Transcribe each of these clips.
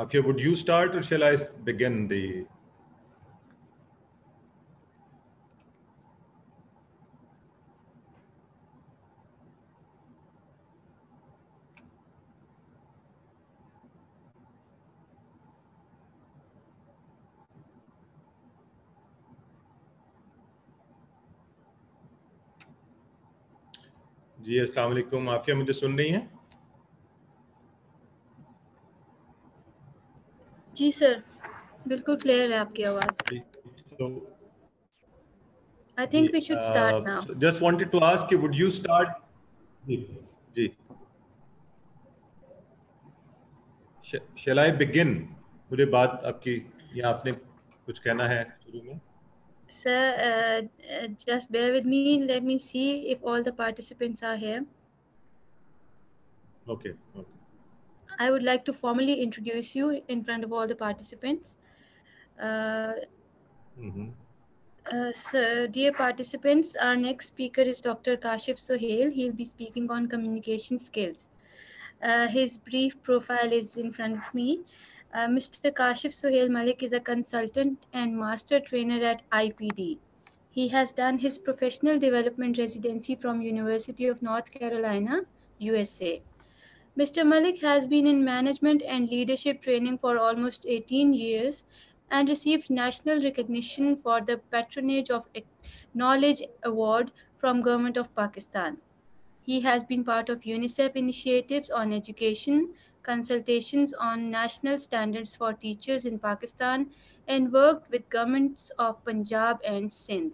Afia, would you start or shall I begin the... जी अस्सलाम वालेकुम। आफिया मुझे सुन रही हैं? जी सर, बिल्कुल क्लियर है आपकी आवाज। I think we should start now. Just wanted to ask you, would you start? Ji. Shall I begin? मुझे बात आपकी या आपने कुछ कहना है शुरू में? Sir, just bear with me. Let me see if all the participants are here. Okay. I would like to formally introduce you in front of all the participants. Sir, dear participants, our next speaker is Dr. Kashif Sohail. He'll be speaking on communication skills. His brief profile is in front of me. Mr. Kashif Sohail Malik is a consultant and master trainer at IPD. He has done his professional development residency from University of North Carolina, USA. Mr. Malik has been in management and leadership training for almost 18 years and received national recognition for the Patronage of Knowledge Award from Government of Pakistan. He has been part of UNICEF initiatives on education, consultations on national standards for teachers in Pakistan, and worked with governments of Punjab and Sindh.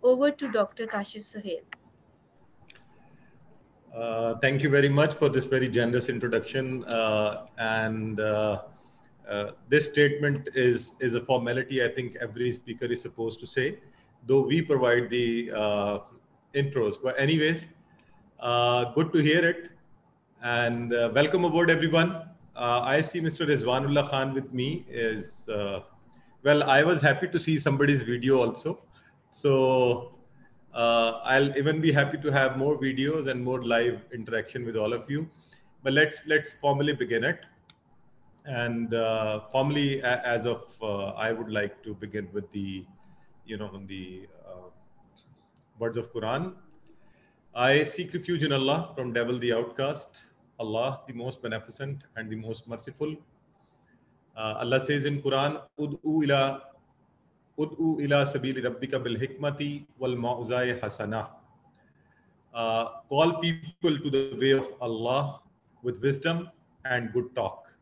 Over to Dr. Kashif Sohail. Thank you very much for this very generous introduction. This statement is a formality I think every speaker is supposed to say, though we provide the intros. But anyways, good to hear it. And welcome aboard, everyone. I see Mr. Rizwanullah Khan with me. Well, I was happy to see somebody's video also. So I'll even be happy to have more videos and more live interaction with all of you. But let's formally begin it. And formally, as of I would like to begin with the, words of Quran. I seek refuge in Allah from devil the outcast, Allah the most beneficent and the most merciful. Allah says in Quran, Ud'u ila sabili rabbika bil hikmati wal ma'uzai hasana. Call people to the way of Allah with wisdom and good talk.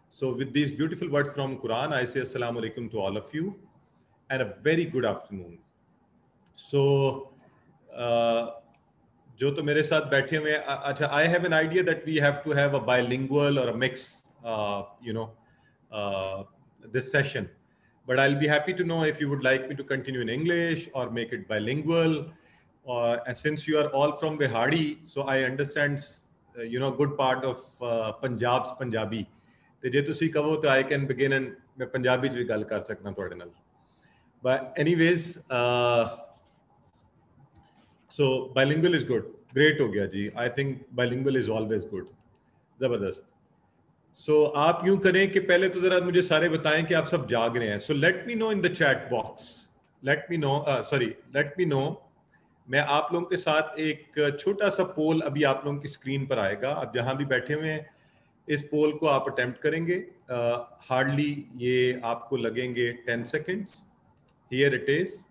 So with these beautiful words from Quran, I say Assalamu alaikum to all of you and a very good afternoon. So, जो तो मेरे साथ बैठे हुए अच्छा, I have an idea that we have to have a bilingual or a mix, this session. But I'll be happy to know if you would like me to continue in English or make it bilingual. And since you are all from Bihari, so I understand, good part of Punjab's Punjabi. ਤੇ ਜੇ ਤੁਸੀਂ ਕਹੋ ਤਾਂ I can begin and मैं पंजाबी च भी गल कर सकना ਤੁਹਾਡੇ ਨਾਲ. But anyways, so bilingual is good. Great हो गया जी. I think bilingual is always good. जबरदस्त. So आप यूं करें कि पहले तो जरा मुझे सारे बताएं कि आप सब जाग रहे हैं. So let me know in the chat box. Let me know. मैं आप लोगों के साथ एक छोटा सा पोल अभी आप लोगों की स्क्रीन पर आएगा. आप जहां भी बैठे हुए हैं इस पोल को आप अटेम्प्ट करेंगे. हार्डली ये आपको लगेंगे 10 सेकेंड्स. Here it is.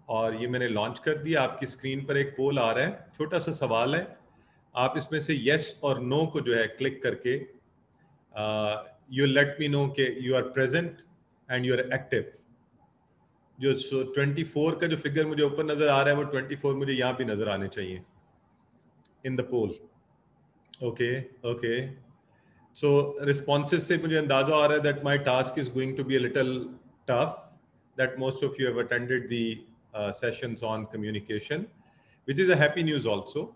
और ये मैंने लॉन्च कर दिया. आपकी स्क्रीन पर एक पोल आ रहा है. छोटा सा सवाल है. आप इसमें से यस और नो को जो है क्लिक करके यू लेट मी नो कि you are present and you are active. जो 24 का जो फिगर मुझे ऊपर नजर आ रहा है वो 24 मुझे यहाँ भी नजर आने चाहिए in the poll. Okay. So responses से मुझे अंदाजा आ रहा है that my task is going to be a little tough, that most of you have attended the sessions on communication, which is a happy news also.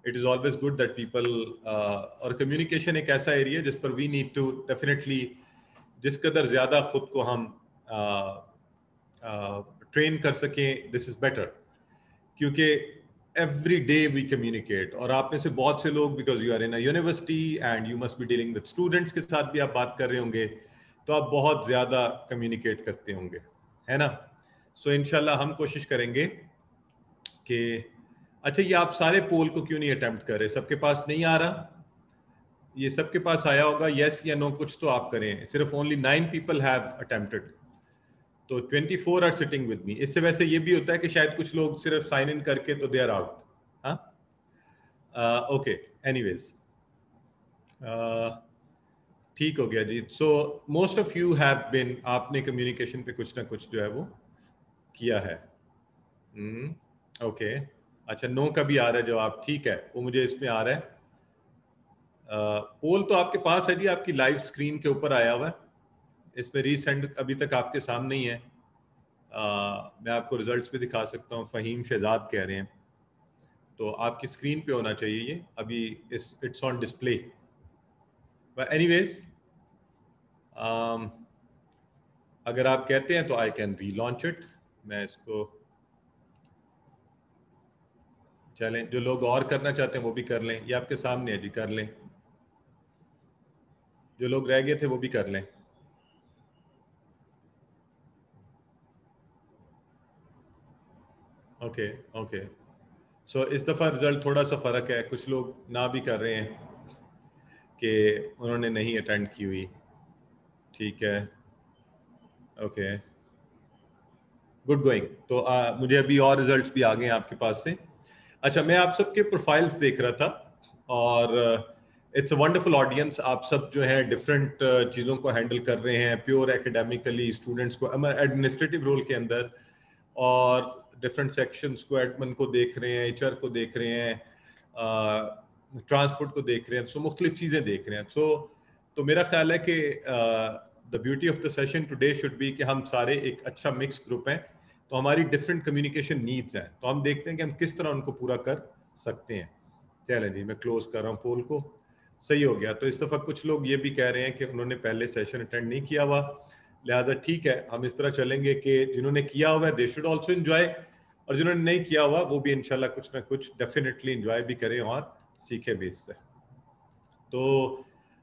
It is always good that people और communication एक ऐसा area जिस पर we need to definitely जिस कदर ज़्यादा खुद को हम ट्रेन कर सकें, this is better. क्योंकि every day we communicate. और आप में से बहुत से लोग, because you are in a university and you must be dealing with students के साथ भी आप बात कर रहे होंगे. तो आप बहुत ज़्यादा कम्युनिकेट करते होंगे, है ना। सो इंशाल्लाह हम कोशिश करेंगे कि अच्छा, ये आप सारे पोल को क्यों नहीं अटेम्प्ट कर रहे? सबके पास नहीं आ रहा? ये सबके पास आया होगा, यस या नो कुछ तो आप करें। सिर्फ ओनली 9 पीपल हैव अटेम्प्टेड, तो 24 आर सिटिंग विद मी। इससे वैसे ये भी होता है कि शायद कुछ लोग सिर्फ साइन इन करके तो दे आर आउट। हाँ, ओके, एनीवेज, ठीक हो गया जी। So most of you have been, आपने कम्युनिकेशन पे कुछ ना कुछ जो है वो किया है। ओके, अच्छा, नो का भी आ रहा है जवाब, ठीक है, वो मुझे इसमें आ रहा है। पोल तो आपके पास है जी, आपकी लाइव स्क्रीन के ऊपर आया हुआ है, इसमें रीसेंड अभी तक आपके सामने ही है। मैं आपको रिजल्ट्स भी दिखा सकता हूँ। फ़हीम शहजाद कह रहे हैं, तो आपकी स्क्रीन पे होना चाहिए ये अभी, इट्स ऑन डिस्प्ले। एनीवेज, अगर आप कहते हैं तो आई कैन री लॉन्च इट। मैं इसको, चलें, जो लोग और करना चाहते हैं वो भी कर लें, ये आपके सामने है जी, कर लें। जो लोग रह गए थे वो भी कर लें। ओके ओके, सो इस दफ़ा रिजल्ट थोड़ा सा फ़र्क है, कुछ लोग ना भी कर रहे हैं कि उन्होंने नहीं अटेंड की हुई। ठीक है, ओके, गुड गोइंग। तो मुझे अभी और रिजल्ट्स भी आ गए हैं आपके पास से। अच्छा, मैं आप सबके प्रोफाइल्स देख रहा था और इट्स अ वंडरफुल ऑडियंस। आप सब जो है डिफरेंट चीज़ों को हैंडल कर रहे हैं, प्योर एकेडमिकली स्टूडेंट्स को एडमिनिस्ट्रेटिव रोल के अंदर, और डिफरेंट सेक्शंस को, एडमिन को देख रहे हैं, एचआर को देख रहे हैं, ट्रांसपोर्ट को देख रहे हैं, सो मुख्तलिफ चीज़ें देख रहे हैं। सो तो मेरा ख्याल है कि the beauty of the session today should be कि हम सारे एक अच्छा मिक्स ग्रुप हैं, तो हमारी डिफरेंट कम्युनिकेशन नीड्स हैं, तो हम देखते हैं कि हम किस तरह उनको पूरा कर सकते हैं। चलें जी, मैं क्लोज कर रहा हूँ पोल को। सही हो गया। तो इस दफ़ा कुछ लोग ये भी कह रहे हैं कि उन्होंने पहले सेशन अटेंड नहीं किया हुआ, लिहाजा ठीक है, हम इस तरह चलेंगे कि जिन्होंने किया हुआ है दे शुड ऑल्सो एंजॉय, और जिन्होंने नहीं किया हुआ वो भी इंशाल्लाह कुछ ना कुछ डेफिनेटली एंजॉय भी करें और सीखे भी इससे। तो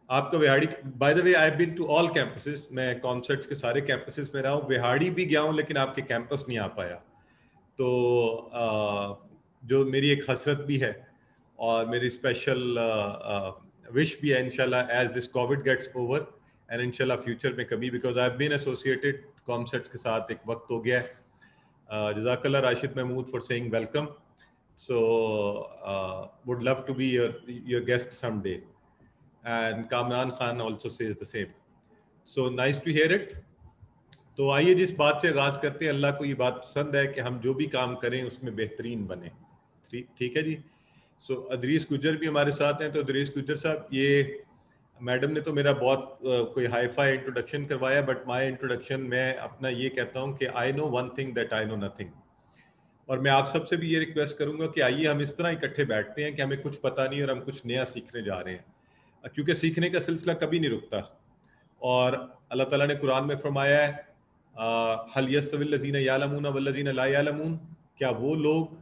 आपका Vehari, by the way I been to all campuses, मैं कॉमसेट्स के सारे कैंपसेस में रहा हूँ, विहाड़ी भी गया हूँ लेकिन आपके कैंपस नहीं आ पाया। तो जो मेरी एक हसरत भी है और मेरी स्पेशल विश भी है, इंशाल्लाह as this covid gets over and इंशाल्लाह फ्यूचर में कभी, because I have been associated COMSATS के साथ एक वक्त हो गया है। जज़ाकल्लाह Rashid Mahmood for saying welcome. So would love to be your guest someday. And Kamran Khan also says the same. So nice to hear it. तो आइए जिस बात से आगाज करते हैं, अल्लाह को ये बात पसंद है कि हम जो भी काम करें उसमें बेहतरीन बने। ठीक है जी। सो अदरीस गुजर भी हमारे साथ हैं। तो अदरीस गुजर साहब, ये मैडम ने तो मेरा बहुत कोई हाई फाई इंट्रोडक्शन करवाया, बट माय इंट्रोडक्शन, मैं अपना ये कहता हूँ कि I know one thing that I know nothing. और मैं आप सबसे भी ये रिक्वेस्ट करूंगा कि आइए हम इस तरह इकट्ठे बैठते हैं कि हमें कुछ पता नहीं और हम कुछ नया सीखने जा रहे हैं, क्योंकि सीखने का सिलसिला कभी नहीं रुकता। और अल्लाह ताला ने कुरान में फरमाया है, हल यस्तविल्लज़ीना यालमून वल्लज़ीना ला यालमून, क्या वो लोग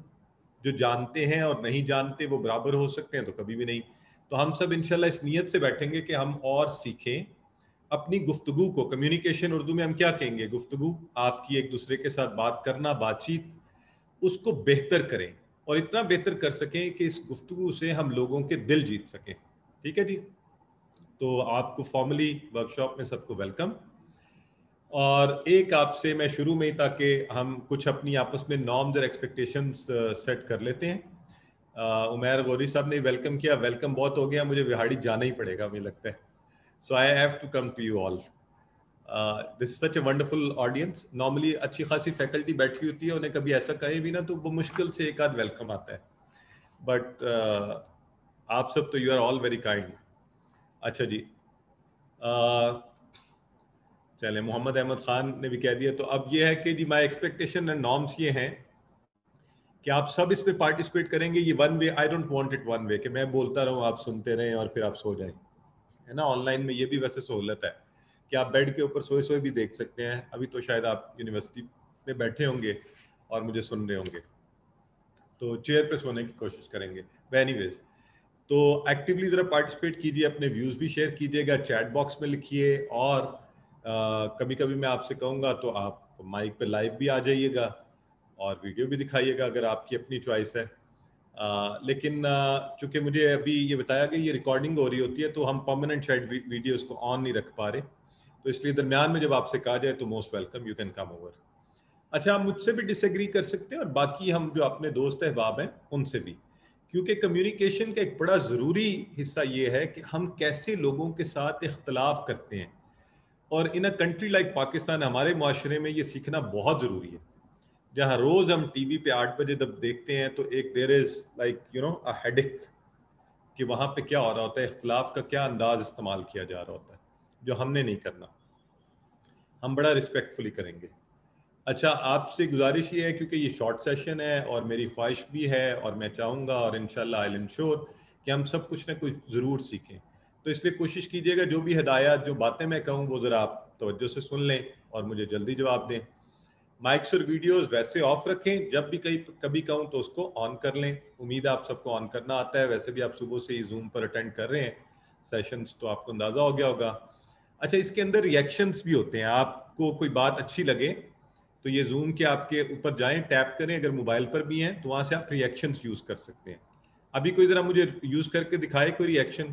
जो जानते हैं और नहीं जानते वो बराबर हो सकते हैं? तो कभी भी नहीं। तो हम सब इंशाल्लाह इस नीयत से बैठेंगे कि हम और सीखें, अपनी गुफ्तगू को, कम्युनिकेशन उर्दू में हम क्या कहेंगे, गुफ्तगू, आपकी एक दूसरे के साथ बात करना, बातचीत, उसको बेहतर करें और इतना बेहतर कर सकें कि इस गुफ्तगू से हम लोगों के दिल जीत सकें। ठीक है जी। तो आपको फॉर्मली वर्कशॉप में सबको वेलकम। और एक आपसे मैं शुरू में ही, ताकि हम कुछ अपनी आपस में नॉर्म्स और एक्सपेक्टेशंस सेट कर लेते हैं। उमैर गौरी साहब ने वेलकम किया, वेलकम बहुत हो गया, मुझे विहाड़ी जाना ही पड़ेगा मुझे लगता है। So I have to come to you all. This is such a wonderful audience. Normally अच्छी खासी फैकल्टी बैठी होती है, उन्हें कभी ऐसा कहे भी ना तो वो मुश्किल से एक आध वेलकम आता है, बट आप सब तो you are all very kind. अच्छा जी, चले, मोहम्मद अहमद खान ने भी कह दिया। तो अब ये है कि जी माय एक्सपेक्टेशन एंड नॉर्म्स ये हैं कि आप सब इसमें पार्टिसिपेट करेंगे। ये one way, I don't want it one way कि मैं बोलता रहूं, आप सुनते रहें और फिर आप सो जाएं, है ना। ऑनलाइन में ये भी वैसे सहूलत है कि आप बेड के ऊपर सोए सोए भी देख सकते हैं। अभी तो शायद आप यूनिवर्सिटी में बैठे होंगे और मुझे सुन रहे होंगे, तो चेयर पे सोने की कोशिश करेंगे। एनीवेज, तो एक्टिवली ज़रा पार्टिसिपेट कीजिए, अपने व्यूज़ भी शेयर कीजिएगा, चैट बॉक्स में लिखिए, और कभी कभी मैं आपसे कहूँगा तो आप माइक पे लाइव भी आ जाइएगा और वीडियो भी दिखाइएगा अगर आपकी अपनी चॉइस है। लेकिन चूंकि मुझे अभी ये बताया कि ये रिकॉर्डिंग हो रही होती है तो हम परमानेंट शायद वीडियोस को ऑन नहीं रख पा रहे, तो इसलिए दरमियान में जब आपसे कहा जाए तो most welcome, you can come over. अच्छा, आप मुझसे भी डिसएग्री कर सकते हैं और बाकी हम जो अपने दोस्त अहबाब हैं उनसे भी, क्योंकि कम्युनिकेशन का एक बड़ा ज़रूरी हिस्सा ये है कि हम कैसे लोगों के साथ इख्तलाफ करते हैं। और इन अ कंट्री लाइक पाकिस्तान, हमारे माशरे में ये सीखना बहुत ज़रूरी है, जहाँ रोज़ हम टीवी पे 8 बजे जब देखते हैं तो एक there is like you know a headache कि वहाँ पे क्या हो रहा होता है, इख्तलाफ का क्या अंदाज इस्तेमाल किया जा रहा होता है, जो हमने नहीं करना। हम बड़ा रिस्पेक्टफुली करेंगे। अच्छा, आपसे गुजारिश ये है, क्योंकि ये शॉर्ट सेशन है और मेरी ख्वाहिश भी है और मैं चाहूँगा और इंशाल्लाह आई विल इंश्योर कि हम सब कुछ ना कुछ ज़रूर सीखें, तो इसलिए कोशिश कीजिएगा जो भी हिदायत, जो बातें मैं कहूँ वो ज़रा आप तवज्जो से सुन लें और मुझे जल्दी जवाब दें। माइक्स और वीडियोस वैसे ऑफ रखें, जब भी कभी कहूँ तो उसको ऑन कर लें। उम्मीद है आप सबको ऑन करना आता है, वैसे भी आप सुबह से ही जूम पर अटेंड कर रहे हैं सेशंस, तो आपको अंदाज़ा हो गया होगा। अच्छा, इसके अंदर रिएक्शंस भी होते हैं, आपको कोई बात अच्छी लगे तो ये जूम के आपके ऊपर जाएं, टैप करें, अगर मोबाइल पर भी हैं तो वहाँ से आप रिएक्शंस यूज़ कर सकते हैं। अभी कोई ज़रा मुझे यूज़ करके दिखाए कोई रिएक्शन,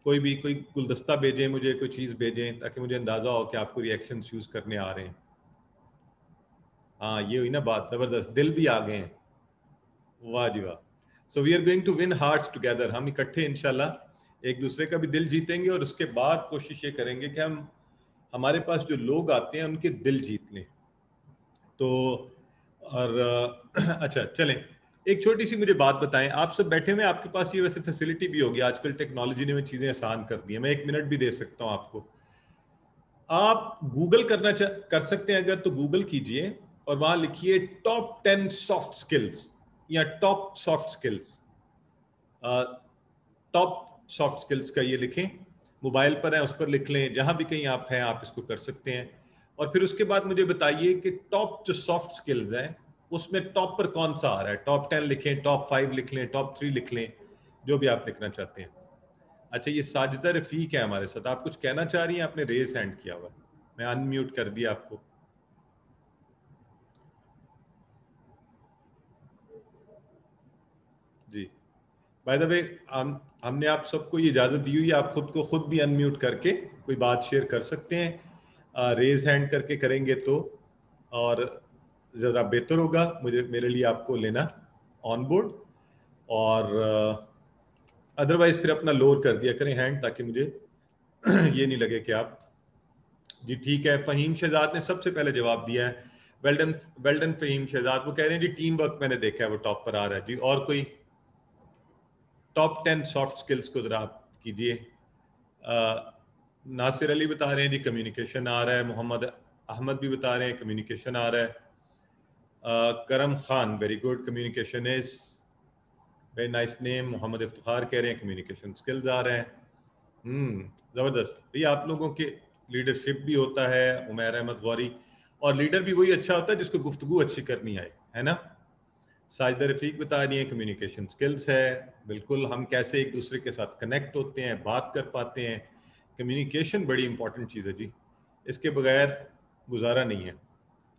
कोई भी, कोई गुलदस्ता भेजें मुझे, कोई चीज़ भेजें ताकि मुझे अंदाज़ा हो कि आपको रिएक्शंस यूज़ करने आ रहे हैं। हाँ, ये हुई ना बात, जबरदस्त, दिल भी आ गए हैं, वाह जी वाह। So we are going to win hearts together, हम इकट्ठे इंशाल्लाह एक दूसरे का भी दिल जीतेंगे और उसके बाद कोशिश ये करेंगे कि हम, हमारे पास जो लोग आते हैं उनके दिल जीत लें। तो और अच्छा चलें, एक छोटी सी मुझे बात बताएं, आप सब बैठे हुए, आपके पास ये वैसे फैसिलिटी भी होगी, आजकल टेक्नोलॉजी ने चीज़ें आसान कर दी हैं, मैं 1 मिनट भी दे सकता हूँ आपको। आप गूगल कर सकते हैं अगर, तो गूगल कीजिए और वहां लिखिए टॉप 10 सॉफ्ट स्किल्स या top soft skills, top soft skills का ये लिखें, मोबाइल पर है उस पर लिख लें, जहां भी कहीं आप हैं आप इसको कर सकते हैं। और फिर उसके बाद मुझे बताइए कि टॉप जो सॉफ्ट स्किल्स हैं उसमें टॉप पर कौन सा आ रहा है। टॉप 10 लिखें, टॉप 5 लिख लें, टॉप 3 लिख लें, जो भी आप लिखना चाहते हैं। अच्छा, ये साजिदा रफीक है हमारे साथ, आप कुछ कहना चाह रही हैं? आपने रेज हैंड किया हुआ, मैं अनम्यूट कर दिया आपको। जी, बाय द वे हमने आप सबको ये इजाज़त दी हुई है, आप खुद को खुद भी अनम्यूट करके कोई बात शेयर कर सकते हैं, रेज हैंड करके करेंगे तो और ज़रा बेहतर होगा, मुझे, मेरे लिए आपको लेना ऑन बोर्ड। और अदरवाइज फिर अपना लोअर कर दिया करें हैंड, ताकि मुझे ये नहीं लगे कि आप, जी ठीक है। फ़हीम शहजाद ने सबसे पहले जवाब दिया है, वेल्डन वेल्डन फ़हीम शहजाद, वो कह रहे हैं जी टीम वर्क मैंने देखा है वो टॉप पर आ रहा है जी। और कोई टॉप 10 सॉफ्ट स्किल्स को जरा आप कीजिए। नासिर अली बता रहे हैं जी कम्युनिकेशन आ रहा है, मोहम्मद अहमद भी बता रहे हैं कम्युनिकेशन आ रहा है, Karam Khan very good, communication is very nice name, Mohammad Iftikhar कह रहे हैं कम्युनिकेशन स्किल्स आ रहे हैं। ज़बरदस्त भैया, आप लोगों के लीडरशिप भी होता है, उमैर अहमद गौरी, और लीडर भी वही अच्छा होता है जिसको गुफ्तगू अच्छी करनी आए, है ना। साजिदा रफीक बता रही है कम्युनिकेशन स्किल्स है, बिल्कुल, हम कैसे एक दूसरे के साथ कनेक्ट होते हैं, बात कर पाते हैं, कम्युनिकेशन बड़ी इंपॉर्टेंट चीज़ है जी, इसके बगैर गुजारा नहीं है।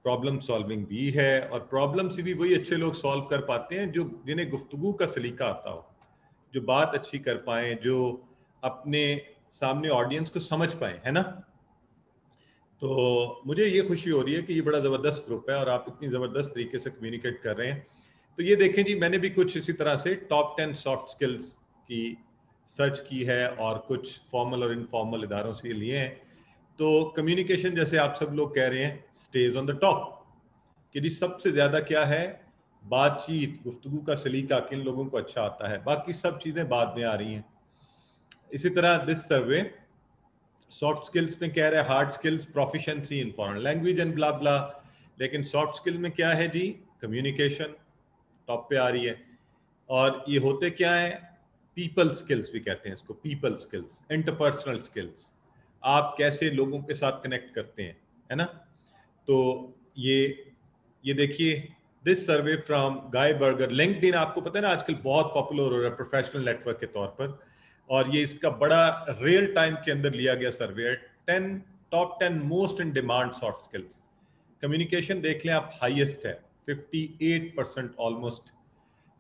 प्रॉब्लम सॉल्विंग भी है, और प्रॉब्लम से भी वही अच्छे लोग सॉल्व कर पाते हैं जो, जिन्हें गुफ्तगू का सलीका आता हो, जो बात अच्छी कर पाएं, जो अपने सामने ऑडियंस को समझ पाएं, है ना। तो मुझे ये खुशी हो रही है कि ये बड़ा ज़बरदस्त ग्रुप है और आप इतनी ज़बरदस्त तरीके से कम्युनिकेट कर रहे हैं। तो ये देखें जी, मैंने भी कुछ इसी तरह से टॉप 10 सॉफ्ट स्किल्स की सर्च की है और कुछ फॉर्मल और इनफॉर्मल इदारों से लिए हैं। तो कम्युनिकेशन, जैसे आप सब लोग कह रहे हैं, स्टेज ऑन द टॉप, कि जी सबसे ज़्यादा क्या है, बातचीत, गुफ्तगू का सलीका किन लोगों को अच्छा आता है, बाकी सब चीज़ें बाद में आ रही हैं। इसी तरह दिस सर्वे सॉफ्ट स्किल्स में कह रहे हैं hard skills, proficiency in foreign language and blah blah, लेकिन सॉफ्ट स्किल में क्या है जी, कम्युनिकेशन टॉप पे आ रही है। और ये होते क्या है, पीपल स्किल्स भी कहते हैं इसको, पीपल स्किल्स, इंटरपर्सनल स्किल्स, आप कैसे लोगों के साथ कनेक्ट करते हैं, है ना। तो ये देखिए, this survey from guy burger, LinkedIn आपको पता है ना आजकल बहुत पॉपुलर हो रहा है प्रोफेशनल नेटवर्क के तौर पर, और ये इसका बड़ा रियल टाइम के अंदर लिया गया सर्वे है। 10 top 10 most in demand soft skills. Communication देख लें आप, हाईएस्ट है, 58% ऑलमोस्ट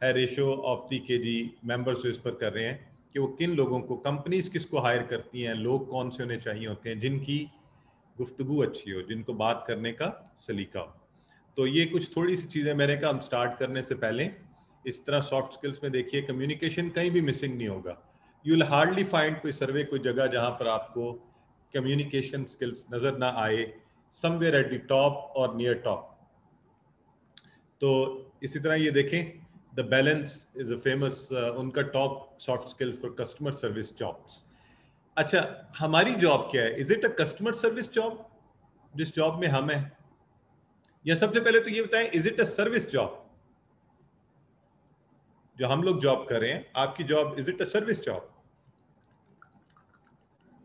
है रेशियो ऑफ दी के जी मेंबर्स जो इस पर कर रहे हैं कि वो किन लोगों को, कंपनीज किसको हायर करती हैं, लोग कौन से होने चाहिए होते हैं जिनकी गुफ्तगू अच्छी हो, जिनको बात करने का सलीका हो। तो ये कुछ थोड़ी सी चीज़ें मैंने कहा हम स्टार्ट करने से पहले इस तरह सॉफ्ट स्किल्स में देखिए कम्युनिकेशन कहीं भी मिसिंग नहीं होगा। यू विल हार्डली फाइंड कोई सर्वे, कोई जगह जहाँ पर आपको कम्युनिकेशन स्किल्स नज़र ना आए, समवेयर एट द टॉप और नियर टॉप। तो इसी तरह ये देखें the balance is a famous, उनका top soft skills for customer service jobs. अच्छा, हमारी जॉब क्या है? Is it a customer service job जिस जॉब में हम हैं, या सबसे पहले तो ये बताएं is it a service job जो हम लोग जॉब कर रहे हैं? आपकी job is it a service job?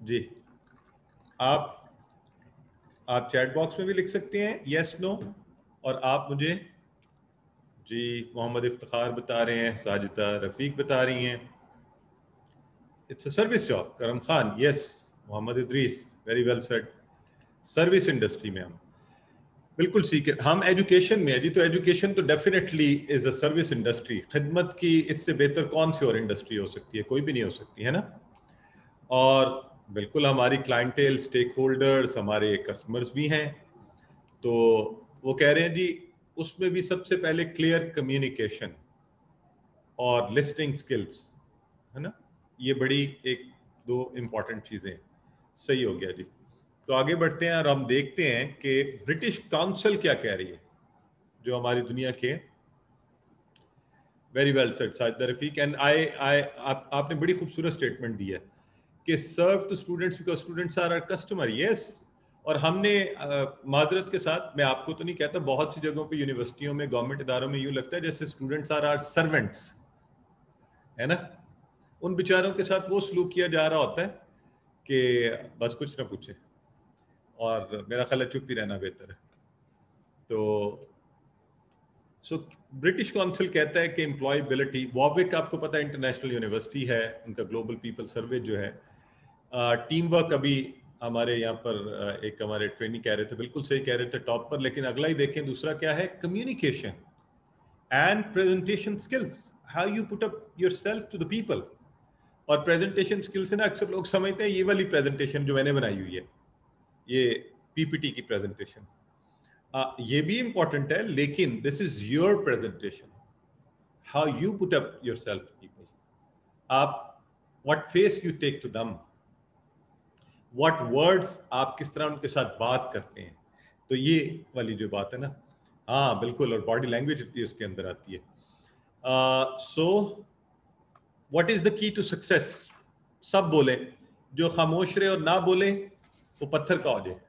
जी, आप चैट बॉक्स में भी लिख सकते हैं यस नो, और आप मुझे, जी मोहम्मद इफ्तिखार बता रहे हैं, साजिदा रफीक बता रही हैं it's a service job. Karam Khan yes, Mohammad Idrees very well said, service industry में हम बिल्कुल सीखे। हम एजुकेशन में है जी, तो एजुकेशन तो definitely is a service industry. खिदमत की इससे बेहतर कौन सी और इंडस्ट्री हो सकती है? कोई भी नहीं हो सकती है ना। और बिल्कुल हमारी क्लाइंटेल, स्टेक होल्डर्स हमारे कस्टमर्स भी हैं। तो वो कह रहे हैं जी उसमें भी सबसे पहले क्लियर कम्युनिकेशन और लिसनिंग स्किल्स, है ना, ये बड़ी एक दो इम्पॉर्टेंट चीज़ें। सही हो गया जी। तो आगे बढ़ते हैं और हम देखते हैं कि ब्रिटिश काउंसिल क्या कह रही है, जो हमारी दुनिया के, very well said Sajida Rafiq. And आपने बड़ी खूबसूरत स्टेटमेंट दी है कि serve to students because students are our customer. Yes, और हमने माजरत के साथ, मैं आपको तो नहीं कहता, बहुत सी जगहों पे यूनिवर्सिटियों में, गवर्नमेंट इदारों में यूं लगता है जैसे स्टूडेंट्स आर आवर सर्वेंट्स, है ना। उन बेचारों के साथ वो सलूक किया जा रहा होता है कि बस कुछ ना पूछे, और मेरा ख्याल है चुप ही रहना बेहतर है। तो ब्रिटिश काउंसिल कहता है कि एम्प्लॉयबिलिटी, वॉविक आपको पता है इंटरनेशनल यूनिवर्सिटी है, उनका ग्लोबल पीपल सर्वे जो है, टीम वर्क अभी हमारे यहाँ पर एक हमारे ट्रेनिंग कह रहे थे, बिल्कुल सही कह रहे थे, टॉप पर। लेकिन अगला ही देखें, दूसरा क्या है? Communication and presentation skills, how you put up yourself to the people. और प्रेजेंटेशन स्किल्स है ना, अक्सर लोग समझते हैं ये वाली प्रेजेंटेशन जो मैंने बनाई हुई है, ये पीपीटी की प्रेजेंटेशन, ये भी इंपॉर्टेंट है, लेकिन this is your presentation, how you put up yourself to people, आप what face you take to them, what words आप किस तरह उनके साथ बात करते हैं। तो ये वाली जो बात है ना, हाँ बिल्कुल, और बॉडी लैंग्वेज भी उसके अंदर आती है। So what is the key to success? सब बोले, जो खामोश रहे और ना बोले वो पत्थर का हो जाए।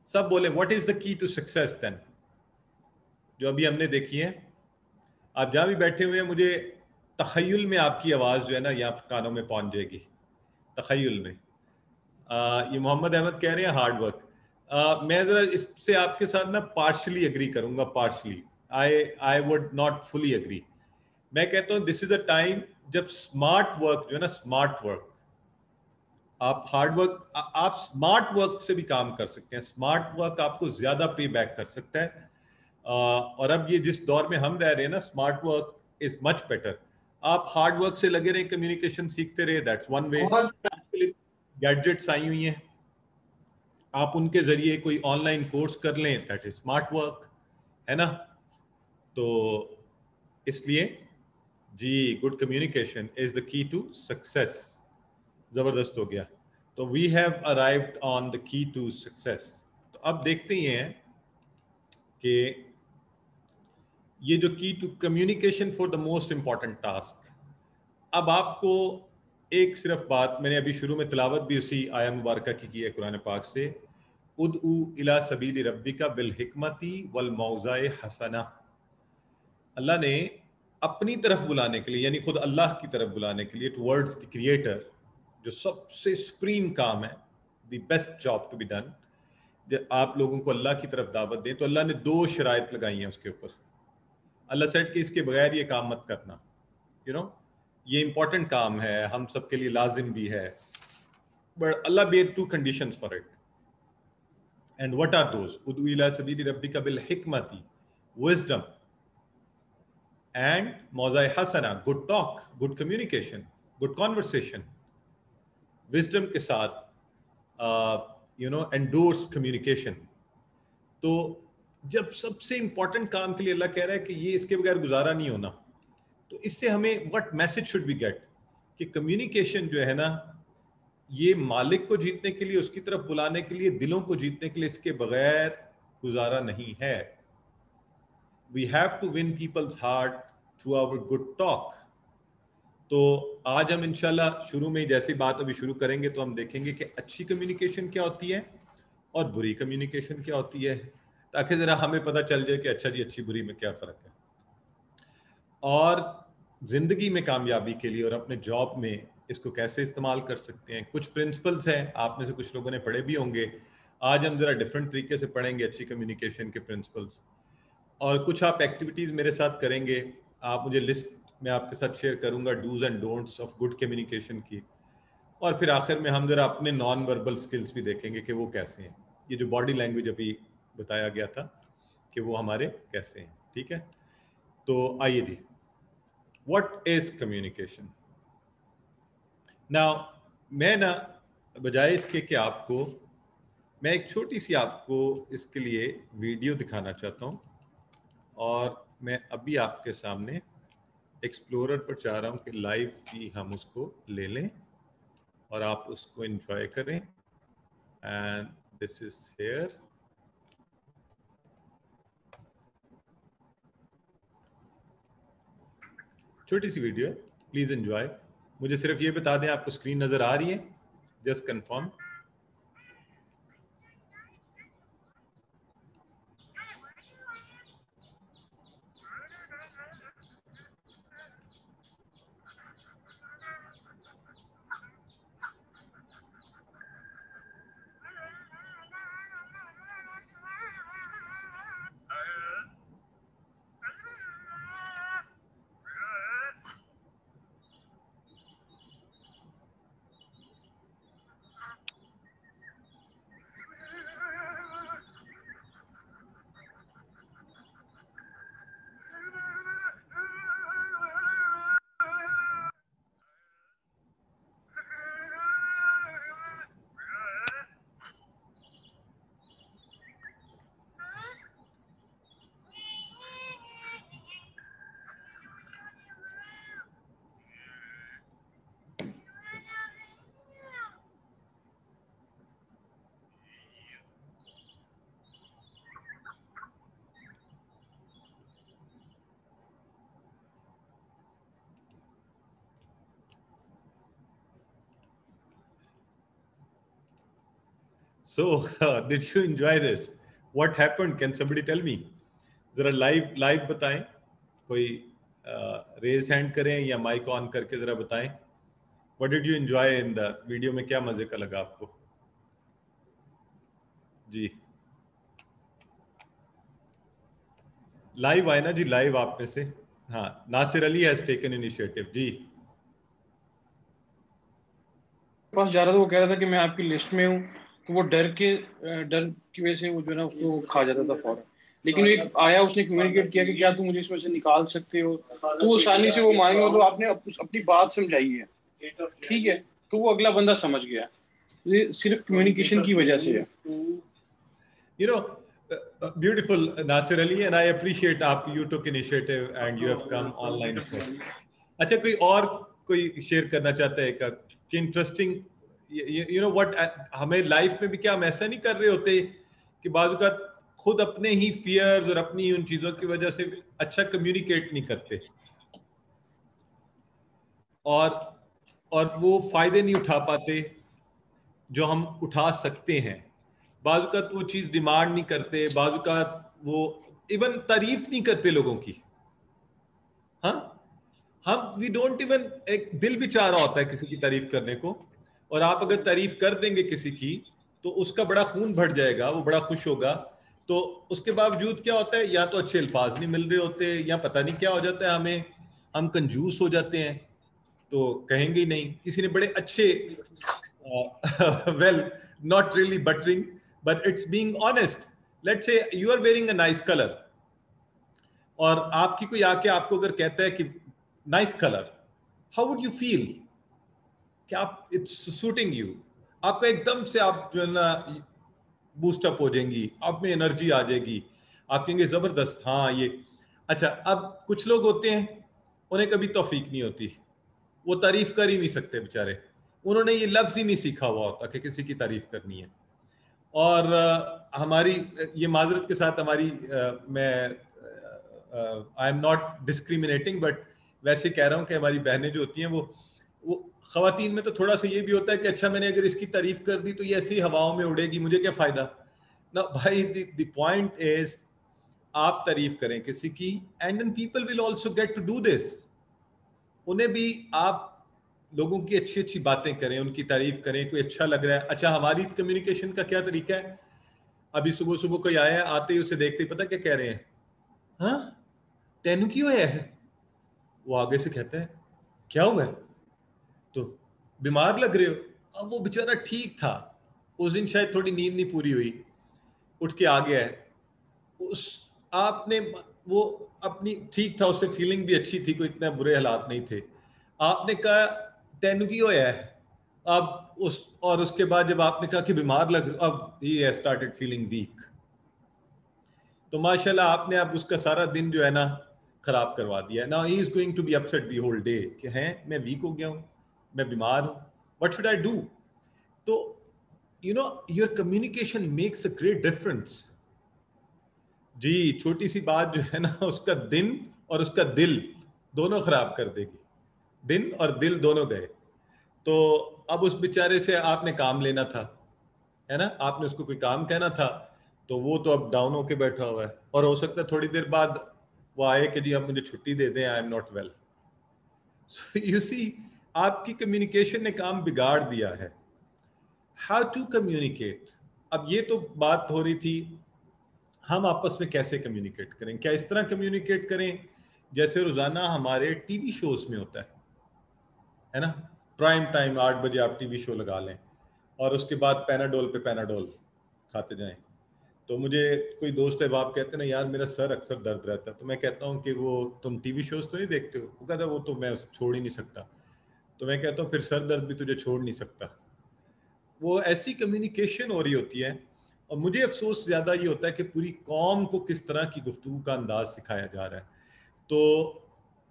सब बोले what is the key to success then, जो अभी हमने देखी है। आप जहां भी बैठे हुए हैं, मुझे तखय्युल में आपकी आवाज़ जो है ना यहाँ कानों में पहुंच जाएगी, तखय्युल में। ये मोहम्मद अहमद कह रहे हैं हार्ड वर्क। मैं जरा इससे आपके साथ ना पार्शली एग्री करूंगा, partially, I would not fully agree. मैं कहता हूँ दिस इज अ टाइम जब स्मार्ट वर्क जो है ना, स्मार्ट वर्क, आप हार्ड वर्क, आप स्मार्ट वर्क से भी काम कर सकते हैं। स्मार्ट वर्क आपको ज्यादा पे बैक कर सकता है। और अब ये जिस दौर में हम रह रहे हैं ना, smart work is much better. आप हार्ड वर्क से लगे रहे, कम्युनिकेशन सीखते रहे, दैट्स वन वे। गैजेट्स आई हुई हैं, आप उनके जरिए कोई ऑनलाइन कोर्स कर लें, दैट इज स्मार्ट वर्क, है ना। तो इसलिए जी, good communication is the key to success. जबरदस्त हो गया। तो we have arrived on the key to success. तो अब देखते ही हैं कि ये जो key to communication for the most important task. अब आपको एक सिर्फ बात, मैंने अभी शुरू में तिलावत भी उसी आया मुबारका की है कुरान पाक से, उदउ इला सबीली रब्बिका बिल हिकमती वल मौज़ाए हसना। अल्लाह ने अपनी तरफ बुलाने के लिए, यानी खुद अल्लाह की तरफ बुलाने के लिए, टुवर्ड्स द क्रिएटर, जो सबसे सुप्रीम काम है, the best job to be done, जब आप लोगों को अल्लाह की तरफ दावत दें, तो अल्लाह ने दो शराइत लगाई हैं उसके ऊपर। अल्लाह सेड कि इसके बगैर ये काम मत करना, यू नो, ये इंपॉर्टेंट काम है, हम सबके लिए लाजिम भी है, but Allah made to conditions for it. And what are those? Udu ila sabili rabbika bil hikmati, wisdom, and mawzai hasana, good talk, good communication, good conversation. Wisdom के साथ endorsed communication. तो जब सबसे इंपॉर्टेंट काम के लिए अल्लाह कह रहा है कि ये इसके बगैर गुजारा नहीं होना, तो इससे हमें what message should we get कि कम्युनिकेशन जो है ना, ये मालिक को जीतने के लिए, उसकी तरफ बुलाने के लिए, दिलों को जीतने के लिए, इसके बगैर गुजारा नहीं है. We have to win people's heart through our good talk. तो आज हम इंशाल्लाह शुरू में जैसी बात अभी शुरू करेंगे तो हम देखेंगे कि अच्छी कम्युनिकेशन क्या होती है और बुरी कम्युनिकेशन क्या होती है, ताकि ज़रा हमें पता चल जाए कि अच्छा जी अच्छी बुरी में क्या फ़र्क है. और ज़िंदगी में कामयाबी के लिए और अपने जॉब में इसको कैसे इस्तेमाल कर सकते हैं. कुछ प्रिंसिपल्स हैं, आप में से कुछ लोगों ने पढ़े भी होंगे. आज हम ज़रा डिफरेंट तरीके से पढ़ेंगे अच्छी कम्युनिकेशन के प्रिंसिपल्स, और कुछ आप एक्टिविटीज़ मेरे साथ करेंगे. आप मुझे लिस्ट मैं आपके साथ शेयर करूंगा dos and don'ts of good communication की, और फिर आखिर में हम ज़रा अपने नॉन वर्बल स्किल्स भी देखेंगे कि वो कैसे हैं. ये जो बॉडी लैंग्वेज अभी बताया गया था कि वो हमारे कैसे हैं. ठीक है, तो आइए जी. What is communication? नाउ मैं ना बजाय इसके कि आपको मैं एक छोटी सी आपको इसके लिए वीडियो दिखाना चाहता हूँ, और मैं अभी आपके सामने एक्सप्लोरर पर चाह रहा हूँ कि लाइव भी हम उसको ले लें और आप उसको एंजॉय करें. And this is here. छोटी सी वीडियो, प्लीज एंजॉय. मुझे सिर्फ ये बता दें आपको स्क्रीन नजर आ रही है? Just confirm. So, did you enjoy this? What happened? Can somebody tell me? जरा लाइव बताएं. कोई रेज हैंड करें या माइक ऑन करके जरा बताएं. What did you enjoy in the video में? क्या मजे का लगा आपको? जी लाइव आए ना जी, लाइव आप में से. हाँ, Nasir Ali has taken initiative. जी पास जा रहा था, वो कह रहा था कि मैं आपकी लिस्ट में हूँ, तो वो डर की वजह से वो जो है ना उसको खा जाता था फौरन. लेकिन एक आया, उसने कम्युनिकेट किया कि क्या तुम मुझे इसमें से निकाल सकते हो, तो वो आसानी से वो मांगे. मतलब आपने अपनी बात समझाई है, ठीक है, तो वो अगला बंदा समझ गया. ये सिर्फ कम्युनिकेशन की वजह से है. You know, beautiful, Nasir Ali, and I appreciate you took initiative and you have come online first. अच्छा, कोई शेयर करना चाहता है कि इंटरेस्टिंग, you know what, हमें लाइफ में भी क्या हम ऐसा नहीं कर रहे होते कि बाजू का खुद अपने ही फियर्स और अपनी उन चीजों की वजह से अच्छा कम्युनिकेट नहीं करते, और वो फायदे नहीं उठा पाते जो हम उठा सकते हैं. बाजू का वो चीज डिमांड नहीं करते, बाजू का वो इवन तारीफ नहीं करते लोगों की. हाँ, हम वी डोंट इवन, एक दिल भी चाह रहा होता है किसी की तारीफ करने को, और आप अगर तारीफ कर देंगे किसी की तो उसका बड़ा खून भर जाएगा, वो बड़ा खुश होगा. तो उसके बावजूद क्या होता है, या तो अच्छे अल्फाज नहीं मिल रहे होते, या पता नहीं क्या हो जाता है, हम कंजूस हो जाते हैं, तो कहेंगे ही नहीं. किसी ने बड़े अच्छे well not really buttering, but it's being honest. Let's say you are wearing a nice color, और आपकी कोई आके आपको अगर कहता है कि nice color, how would you feel? कि आप it's suiting you, आपका एकदम से आप जो है ना बूस्ट अप हो जाएंगी, आप में एनर्जी आ जाएगी, आप कहेंगे जबरदस्त, हाँ ये अच्छा। अब कुछ लोग होते हैं उन्हें कभी तौफीक नहीं होती, वो तारीफ कर ही नहीं सकते बेचारे, उन्होंने ये लफ्ज ही नहीं सीखा हुआ होता कि किसी की तारीफ करनी है। और हमारी ये माजरत के साथ हमारी मैं आई एम नॉट डिस्क्रिमिनेटिंग, बट वैसे कह रहा हूँ कि हमारी बहनें जो होती हैं वो ख़वातीन में तो थोड़ा सा ये भी होता है कि अच्छा मैंने अगर इसकी तारीफ कर दी तो ये ऐसी हवाओं में उड़ेगी, मुझे क्या फ़ायदा ना भाई। द पॉइंट इज आप तारीफ करें किसी की, and then people will also get to do this. उन्हें भी आप लोगों की अच्छी अच्छी बातें करें, उनकी तारीफ करें, कोई अच्छा लग रहा है। अच्छा, हमारी कम्युनिकेशन का क्या तरीका है? अभी सुबह सुबह कोई आया है, आते ही उसे देखते ही पता क्या कह रहे हैं, हाँ तेनू क्यों है? वो आगे से कहता है क्या हुआ है? तो बीमार लग रहे हो। अब वो बेचारा ठीक था, उस दिन शायद थोड़ी नींद नहीं पूरी हुई, उठ के आ गया है। उस आपने वो अपनी ठीक था, उससे फीलिंग भी अच्छी थी, कोई इतने बुरे हालात नहीं थे। आपने कहा तेनू की होया है, अब उसके बाद जब आपने कहा कि बीमार लग, अब he has started feeling weak, तो माशाल्लाह आपने अब उसका सारा दिन जो है ना खराब करवा दिया। Now he is going to be upset the whole day कि हैं मैं वीक हो गया हूँ, मैं बीमार हूँ, व्हाट शुड आई डू? तो you know your communication makes a great difference जी। छोटी सी बात जो है ना, उसका दिन और उसका दिल दोनों खराब कर देगी, दिन और दिल दोनों गए। तो अब उस बेचारे से आपने काम लेना था, है ना, आपने उसको कोई काम कहना था, तो वो तो अब डाउन होके बैठा हुआ है, और हो सकता है थोड़ी देर बाद वो आए कि जी अब मुझे छुट्टी दे दें, I am not well. So you see, आपकी कम्युनिकेशन ने काम बिगाड़ दिया है। हाउ टू कम्युनिकेट, अब ये तो बात हो रही थी हम आपस में कैसे कम्युनिकेट करें। क्या इस तरह कम्युनिकेट करें जैसे रोजाना हमारे टीवी शोज में होता है ना, प्राइम टाइम 8 बजे आप टीवी शो लगा लें और उसके बाद पैनाडोल पे पैनाडोल खाते जाएं। तो मुझे कोई दोस्त है, बाप कहते हैं ना यार मेरा सर अक्सर दर्द रहता है, तो मैं कहता हूँ कि वो तुम टीवी शोज तो नहीं देखते हो? वो कहता है वो तो मैं छोड़ ही नहीं सकता। तो मैं कहता हूँ फिर सर दर्द भी तुझे छोड़ नहीं सकता। वो ऐसी कम्युनिकेशन हो रही होती है। और मुझे अफसोस ज़्यादा ये होता है कि पूरी कौम को किस तरह की गुफ्तगू का अंदाज सिखाया जा रहा है। तो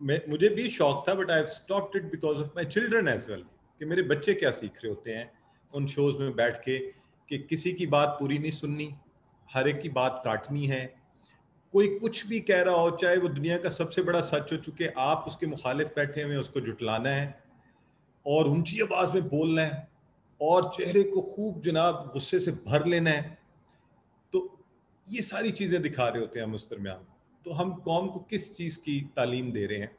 मुझे भी शौक था, but I have stopped it because of my children as well, कि मेरे बच्चे क्या सीख रहे होते हैं उन शोज़ में बैठ के, कि किसी की बात पूरी नहीं सुननी, हर एक की बात काटनी है। कोई कुछ भी कह रहा हो, चाहे वो दुनिया का सबसे बड़ा सच हो चुके, आप उसके मुखालिफ बैठे हुए उसको जुटलाना है और ऊंची आवाज़ में बोलना है और चेहरे को खूब जनाब गुस्से से भर लेना है। तो ये सारी चीज़ें दिखा रहे होते हैं हम उस दरमियान। तो हम कौम को किस चीज़ की तालीम दे रहे हैं?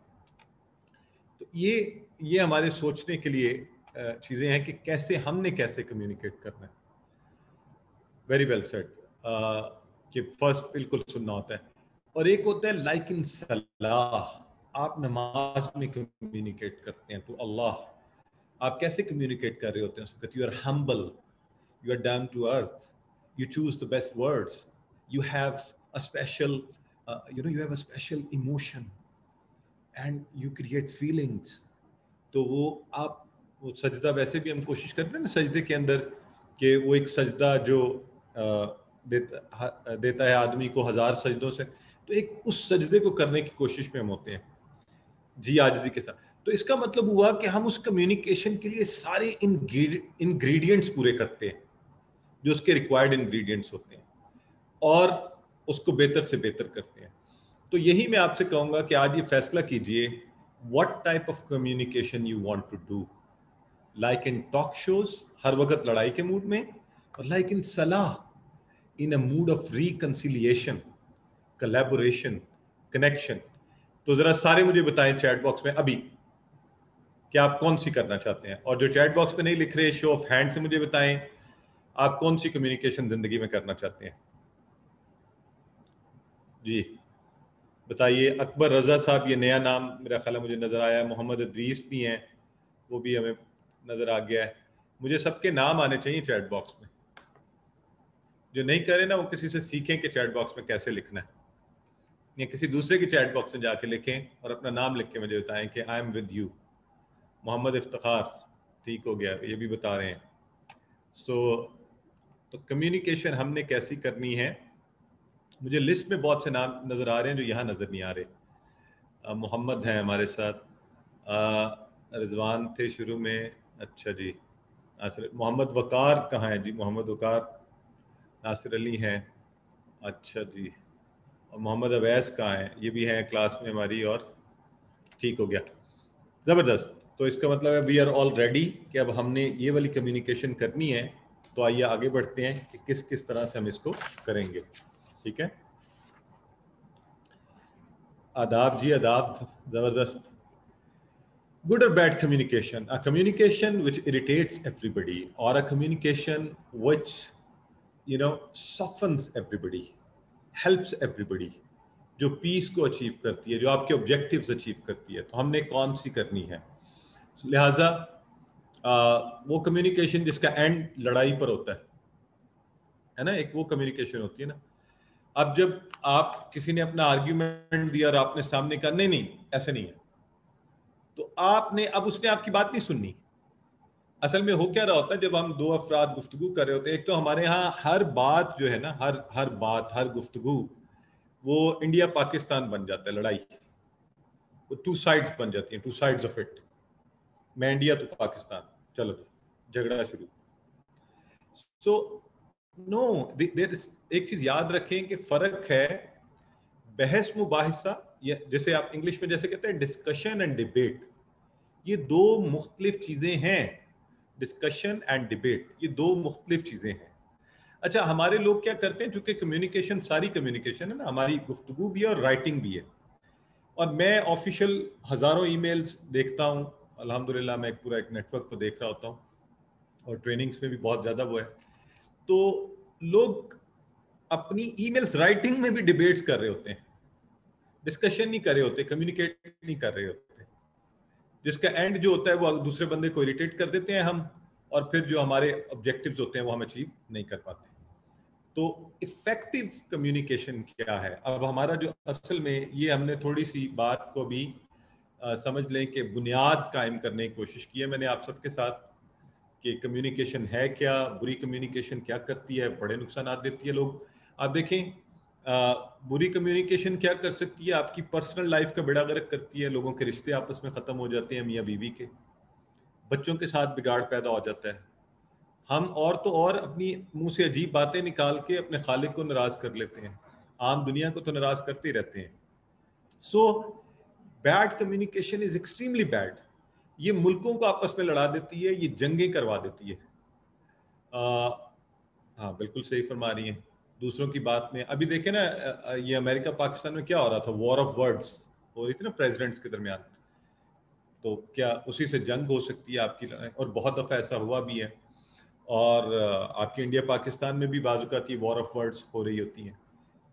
तो ये हमारे सोचने के लिए चीज़ें हैं कि कैसे कम्युनिकेट करना है। वेरी वेल सेड, कि फर्स्ट बिल्कुल सुनना होता है, और एक होता है लाइक इन सलाह, आप नमाज में कम्युनिकेट करते हैं तो अल्लाह आप कैसे कम्युनिकेट कर रहे होते हैं उस वक्त? You are humble, you are down to earth, you choose the best words, you have a special you have a special emotion and you create feelings. तो वो आप वो सजदा, वैसे भी हम कोशिश करते हैं ना सजदे के अंदर कि वो एक सजदा जो देता है आदमी को 1000 सजदों से, तो एक उस सजदे को करने की कोशिश में हम होते हैं जी, आजिज़ी के साथ। तो इसका मतलब हुआ कि हम उस कम्युनिकेशन के लिए सारे इंग्रेडिएंट्स पूरे करते हैं जो उसके रिक्वायर्ड इंग्रेडिएंट्स होते हैं, और उसको बेहतर से बेहतर करते हैं। तो यही मैं आपसे कहूँगा कि आज ये फैसला कीजिए, what type of communication you want to do, like in talk shows हर वक्त लड़ाई के मूड में, और लाइक इन सलाह in a mood of reconciliation, collaboration, connection. तो जरा सारे मुझे बताएं चैट बॉक्स में अभी कि आप कौन सी करना चाहते हैं, और जो चैट बॉक्स में नहीं लिख रहे शो ऑफ हैंड से मुझे बताएं आप कौन सी कम्युनिकेशन जिंदगी में करना चाहते हैं। जी बताइए। अकबर रजा साहब, ये नया नाम मेरा ख्याल है मुझे नजर आया है। मोहम्मद अदरीस भी हैं, वो भी हमें नजर आ गया है। मुझे सबके नाम आने चाहिए चैट बॉक्स में। जो नहीं करे ना वो किसी से सीखें कि चैट बॉक्स में कैसे लिखना है, या किसी दूसरे की चैट बॉक्स में जाके लिखें और अपना नाम लिख के मुझे बताएं कि I am with you. Mohammad Iftikhar, ठीक हो गया, ये भी बता रहे हैं। तो कम्युनिकेशन हमने कैसी करनी है, मुझे लिस्ट में बहुत से नाम नज़र आ रहे हैं जो यहाँ नज़र नहीं आ रहे। मोहम्मद हैं हमारे साथ, रिजवान थे शुरू में, अच्छा जी, मोहम्मद वकार कहाँ है जी, मोहम्मद वकार, नासिर अली हैं, अच्छा जी, और मोहम्मद अवैस कहाँ हैं, ये भी हैं क्लास में हमारी, और ठीक हो गया, ज़बरदस्त। तो इसका मतलब है वी आर ऑल रेडी कि अब हमने ये वाली कम्युनिकेशन करनी है। तो आइए आगे बढ़ते हैं कि किस किस तरह से हम इसको करेंगे। ठीक है, आदाब जी, आदाब, ज़बरदस्त। Good or bad communication? A communication which irritates everybody, or a communication which, softens everybody, helps everybody, जो पीस को अचीव करती है, जो आपके ऑब्जेक्टिव्स अचीव करती है, तो हमने कौन सी करनी है। लिहाजा वो कम्युनिकेशन जिसका एंड लड़ाई पर होता है ना, एक वो कम्युनिकेशन होती है ना। अब जब आप किसी ने अपना आर्ग्यूमेंट दिया और आपने सामने कहा नहीं नहीं ऐसे नहीं है, तो आपने, अब उसने आपकी बात नहीं सुननी। असल में हो क्या रहा होता है, जब हम दो अफराद गुफ्तगू कर रहे होते हैं, एक तो हमारे यहाँ हर बात जो है ना, हर बात, हर गुफ्तगू वो इंडिया पाकिस्तान बन जाता है, लड़ाई, वो टू साइड्स बन जाती हैं, टू साइड्स ऑफ इट, मैं इंडिया तो पाकिस्तान, चलो झगड़ा शुरू। सो नो, एक चीज याद रखें कि फर्क है बहस मुबाहिसा, जैसे आप इंग्लिश में जैसे कहते हैं डिस्कशन एंड डिबेट, ये दो मुख्तलिफ चीजें हैं। डिस्कशन एंड डिबेट ये दो मुख्तलिफ चीजें हैं। अच्छा, हमारे लोग क्या करते हैं, चूंकि कम्युनिकेशन, सारी कम्युनिकेशन है ना, हमारी गुफ्तगू भी है और राइटिंग भी है, और मैं ऑफिशियल हजारों ईमेल्स देखता हूँ, अल्हम्दुलिल्लाह मैं पूरा एक नेटवर्क को देख रहा होता हूँ, और ट्रेनिंग्स में भी बहुत ज़्यादा वो है। तो लोग अपनी ईमेल्स राइटिंग में भी डिबेट्स कर रहे होते हैं, डिस्कशन नहीं कर रहे होते, कम्युनिकेट नहीं कर रहे होते, जिसका एंड जो होता है वो दूसरे बंदे को इरिटेट कर देते हैं हम, और फिर जो हमारे ऑब्जेक्टिव्स होते हैं वो हम अचीव नहीं कर पाते। तो इफेक्टिव कम्युनिकेशन क्या है, अब हमारा जो असल में ये हमने थोड़ी सी बात को भी समझ लें कि बुनियाद कायम करने की कोशिश की है मैंने आप सबके साथ, कि कम्युनिकेशन है क्या, बुरी कम्युनिकेशन क्या करती है, बड़े नुकसान देती है। लोग आप देखें, बुरी कम्युनिकेशन क्या कर सकती है, आपकी पर्सनल लाइफ का बेड़ा गर्क करती है, लोगों के रिश्ते आपस में ख़त्म हो जाते हैं, मियाँ बीवी के, बच्चों के साथ बिगाड़ पैदा हो जाता है, हम और तो और अपनी मुंह से अजीब बातें निकाल के अपने खालिक को नाराज कर लेते हैं, आम दुनिया को तो नाराज करते ही रहते हैं। So bad communication is extremely bad, ये मुल्कों को आपस में लड़ा देती है, ये जंगें करवा देती है। हाँ बिल्कुल सही फरमा रही हैं, दूसरों की बात में। अभी देखें ना, ये अमेरिका पाकिस्तान में क्या हो रहा था, वॉर ऑफ वर्ड्स हो रही थी ना प्रेसिडेंट्स के दरमियान, तो क्या उसी से जंग हो सकती है आपकी, और बहुत दफ़ा ऐसा हुआ भी है, और आपके इंडिया पाकिस्तान में भी बाजुकाती वॉर ऑफ वर्ड्स हो रही होती हैं।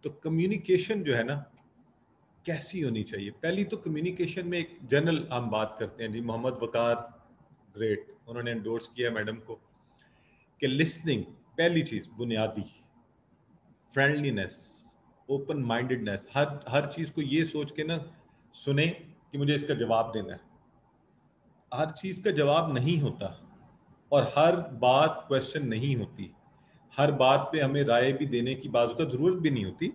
तो कम्युनिकेशन जो है ना कैसी होनी चाहिए, पहली तो कम्युनिकेशन में एक जनरल हम बात करते हैं जी, मोहम्मद वकार ग्रेट, उन्होंने एंडोर्स किया मैडम को कि लिसनिंग पहली चीज बुनियादी, फ्रेंडलीनेस, ओपन माइंडेडनेस, हर चीज को ये सोच के ना सुने कि मुझे इसका जवाब देना है, हर चीज का जवाब नहीं होता, और हर बात क्वेश्चन नहीं होती, हर बात पे हमें राय भी देने की बाजू का जरूरत भी नहीं होती,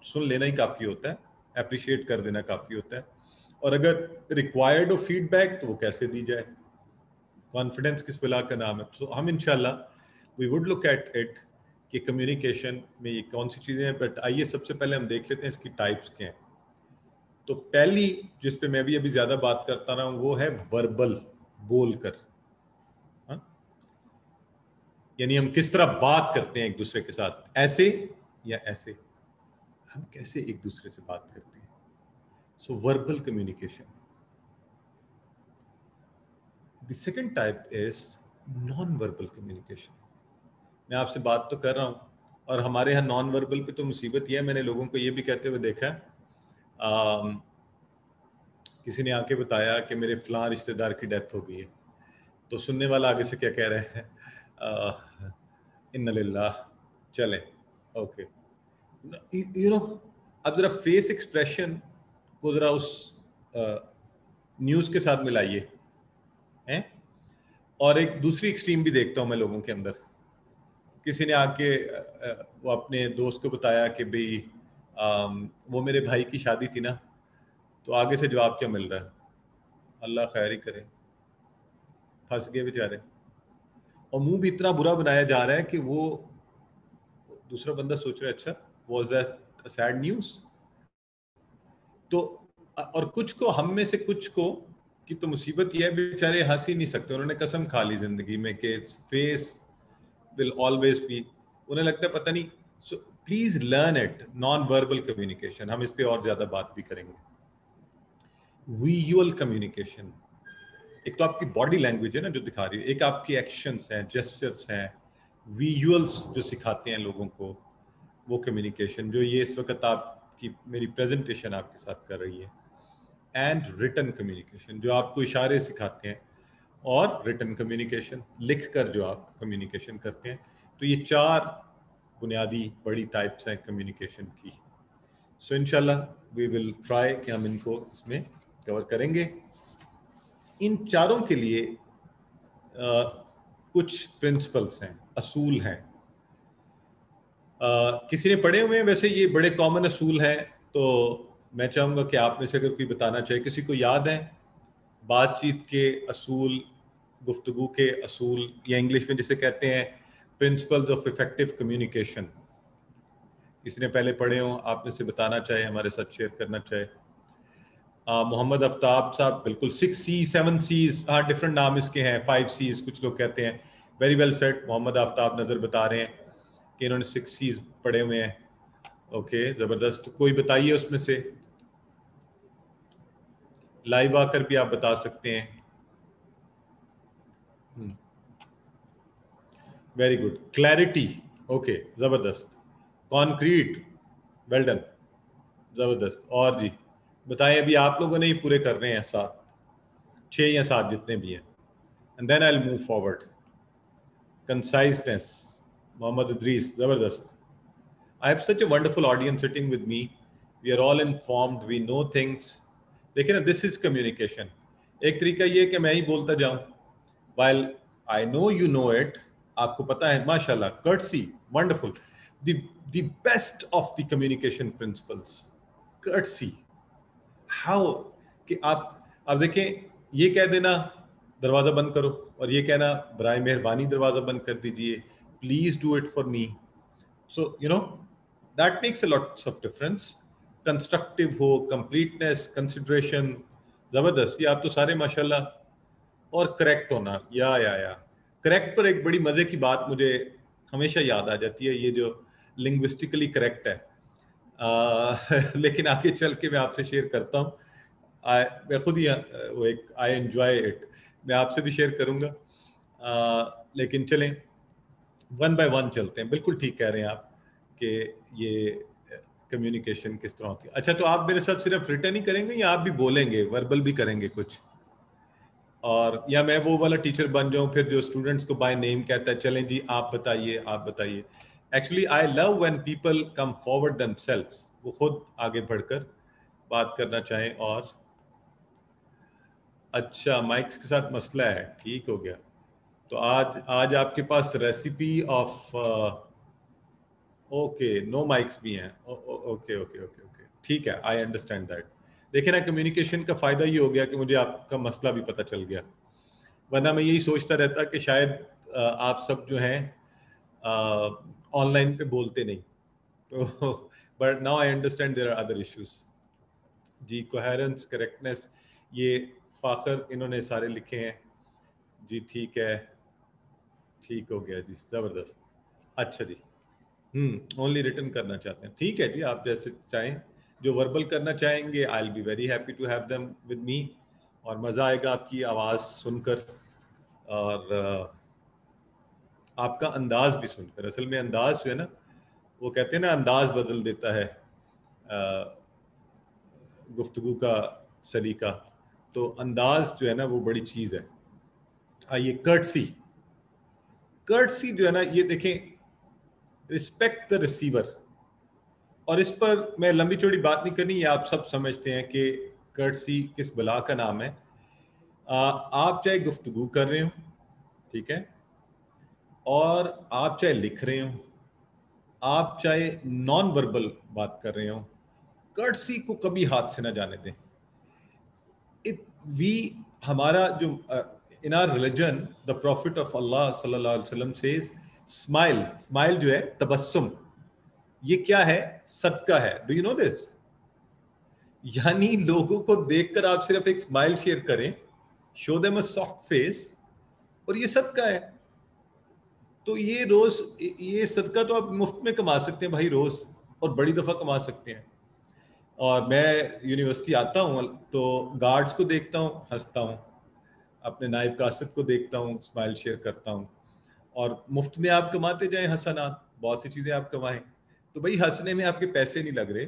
सुन लेना ही काफ़ी होता है, अप्रिशिएट कर देना काफ़ी होता है, और अगर रिक्वायर्ड हो फीडबैक तो वो कैसे दी जाए, कॉन्फिडेंस किस बिला का नाम है। सो हम इंशाल्लाह we would look at it कि कम्युनिकेशन में ये कौन सी चीज़ें हैं, बट आइए सबसे पहले हम देख लेते हैं इसकी टाइप्स क्या हैं। तो पहली जिस पे मैं भी अभी ज़्यादा बात करता रहा हूँ वो है वर्बल, बोल कर, यानी हम किस तरह बात करते हैं एक दूसरे के साथ, ऐसे या ऐसे, हम कैसे एक दूसरे से बात करते हैं। So verbal communication. The second type is non verbal communication. मैं आपसे बात तो कर रहा हूं, और हमारे यहाँ नॉन वर्बल पे तो मुसीबत यह है, मैंने लोगों को ये भी कहते हुए देखा है, किसी ने आके बताया कि मेरे फलां रिश्तेदार की डेथ हो गई है, तो सुनने वाला आगे से क्या कह रहे हैं, इन्ना लिल्लाह चलें, ओके। यू नो, अब जरा फेस एक्सप्रेशन को जरा उस न्यूज़ के साथ मिलाइए हैं, और एक दूसरी एक्सट्रीम भी देखता हूँ मैं लोगों के अंदर। किसी ने आके वो अपने दोस्त को बताया कि भाई वो मेरे भाई की शादी थी ना, तो आगे से जवाब क्या मिल रहा है, अल्लाह खैर ही करे, फंस गए बेचारे। और मुंह भी इतना बुरा बनाया जा रहा है कि वो दूसरा बंदा सोच रहा है अच्छा was that a sad news. तो और कुछ को, हम में से कुछ को कि तो मुसीबत यह है बेचारे हंस ही नहीं सकते, उन्होंने कसम खा ली जिंदगी में कि फेस विल ऑलवेज बी, उन्हें लगता है पता नहीं। So please learn it, non verbal communication, हम इस पे और ज्यादा बात भी करेंगे। विजुअल कम्युनिकेशन, एक तो आपकी बॉडी लैंग्वेज है ना जो दिखा रही है, एक आपकी एक्शंस हैं, जेस्चर्स हैं, विजुअल्स जो सिखाते हैं लोगों को, वो कम्युनिकेशन जो ये इस वक्त आपकी मेरी प्रेजेंटेशन आपके साथ कर रही है। एंड रिटन कम्युनिकेशन जो आपको इशारे सिखाते हैं, और रिटन कम्युनिकेशन लिख कर जो आप कम्युनिकेशन करते हैं। तो ये 4 बुनियादी बड़ी टाइप्स हैं कम्युनिकेशन की। सो इंशाल्लाह वी विल ट्राई कि हम इनको इसमें कवर करेंगे। इन चारों के लिए कुछ प्रिंसिपल्स हैं, असूल हैं। किसी ने पढ़े हुए हैं वैसे, ये बड़े कॉमन असूल हैं, तो मैं चाहूँगा कि आप में से अगर कोई बताना चाहे, किसी को याद है बातचीत के असूल, गुफ्तगू के असूल, या इंग्लिश में जिसे कहते हैं प्रिंसिपल्स ऑफ इफेक्टिव कम्युनिकेशन। किसी ने पहले पढ़े हो, आप में से बताना चाहे, हमारे साथ शेयर करना चाहे। मोहम्मद आफ्ताब साहब, बिल्कुल 6C 7Cs, हाँ डिफरेंट नाम इसके हैं, 5Cs कुछ लोग कहते हैं। Very well set, Mohammad Aftab Nazar बता रहे हैं कि इन्होंने 6Cs पढ़े हुए हैं। ओके, ज़बरदस्त। कोई बताइए उसमें से, लाइव आकर भी आप बता सकते हैं। Very good. क्लैरिटी, ओके ज़बरदस्त। कॉन्क्रीट, वेल डन, ज़बरदस्त। और जी बताएं, अभी आप लोगों ने ही पूरे कर रहे हैं 7, 6 या 7 जितने भी हैं, and then I will move forward. Conciseness, Mohammad Idrees, ज़बरदस्त। I have such a wonderful audience sitting with me. We are all informed. We know things. देखिए ना, this is communication. एक तरीका ये है कि मैं ही बोलता जाऊं, while I know you know it. आपको पता है, माशाल्लाह, courtesy, wonderful. The best of the communication principles, courtesy. How कि आप देखें, ये कह देना दरवाजा बंद करो, और ये कहना बराए मेहरबानी दरवाजा बंद कर दीजिए, please do it for me. So, you know, that makes a lot of difference. Constructive हो, completeness, consideration, जबरदस्त। ये आप तो सारे माशाल्लाह। और करेक्ट होना, या करेक्ट पर एक बड़ी मजे की बात मुझे हमेशा याद आ जाती है, ये जो लिंग्विस्टिकली करेक्ट है। लेकिन आगे चल के मैं आपसे शेयर करता हूँ। मैं खुद ही वो एक आई एंजॉय इट, मैं आपसे भी शेयर करूँगा। लेकिन चलें वन बाय वन चलते हैं। बिल्कुल ठीक कह रहे हैं आप कि ये कम्युनिकेशन किस तरह होती है। अच्छा, तो आप मेरे साथ सिर्फ रिटर्न ही करेंगे या आप भी बोलेंगे, वर्बल भी करेंगे कुछ? और या मैं वो वाला टीचर बन जाऊं फिर जो स्टूडेंट्स को बाय नेम कहता है, चलें जी आप बताइए, आप बताइए। Actually I love when people come forward themselves, वो खुद आगे बढ़कर बात करना चाहें। और अच्छा, माइक्स के साथ मसला है, ठीक हो गया। तो आज आपके पास recipe of okay, no mics भी हैं। ओके ओके ओके ओके, ठीक है, आई अंडरस्टैंड दैट। देखिए ना, कम्युनिकेशन का फायदा ये हो गया कि मुझे आपका मसला भी पता चल गया, वरना मैं यही सोचता रहता कि शायद आप सब जो हैं ऑनलाइन पे बोलते नहीं। तो but now I understand there are other issues. जी, कोहेरेंस, करेक्टनेस, ये फाखर इन्होंने सारे लिखे हैं जी। ठीक है, ठीक हो गया जी, ज़बरदस्त। अच्छा जी, ओनली रिटर्न करना चाहते हैं, ठीक है जी, आप जैसे चाहें। जो वर्बल करना चाहेंगे, I will be very happy to have them with me, और मज़ा आएगा आपकी आवाज़ सुनकर और आपका अंदाज भी सुनकर। असल में अंदाज जो है ना, वो कहते हैं ना, अंदाज बदल देता है गुफ्तगू का सलीका। तो अंदाज जो है ना, वो बड़ी चीज़ है। आइए, कर्टसी, कर्टसी जो है ना, ये देखें, रिस्पेक्ट द रिसीवर। और इस पर मैं लंबी चौड़ी बात नहीं करनी, ये आप सब समझते हैं कि कर्टसी किस बला का नाम है। आप चाहे गुफ्तगू कर रहे हो, ठीक है, और आप चाहे लिख रहे हो, आप चाहे नॉन वर्बल बात कर रहे हो, कर्टसी को कभी हाथ से ना जाने दें। हमारा जो in our religion the prophet of Allah सल्लल्लाहु अलैहि वसल्लम सेज स्माइल जो है, तबस्सुम, ये क्या है? सदका है। Do you know this? यानी लोगों को देखकर आप सिर्फ एक स्माइल शेयर करें, show them a soft face, और ये सदका है। तो ये रोज, ये सदका तो आप मुफ्त में कमा सकते हैं भाई रोज, और बड़ी दफा कमा सकते हैं। और मैं यूनिवर्सिटी आता हूँ तो गार्ड्स को देखता हूँ, हंसता हूँ, अपने नायब कासिद को देखता हूँ, स्माइल शेयर करता हूँ। और मुफ्त में आप कमाते जाएं हसनात, बहुत सी चीजें आप कमाएं, तो भाई हंसने में आपके पैसे नहीं लग रहे।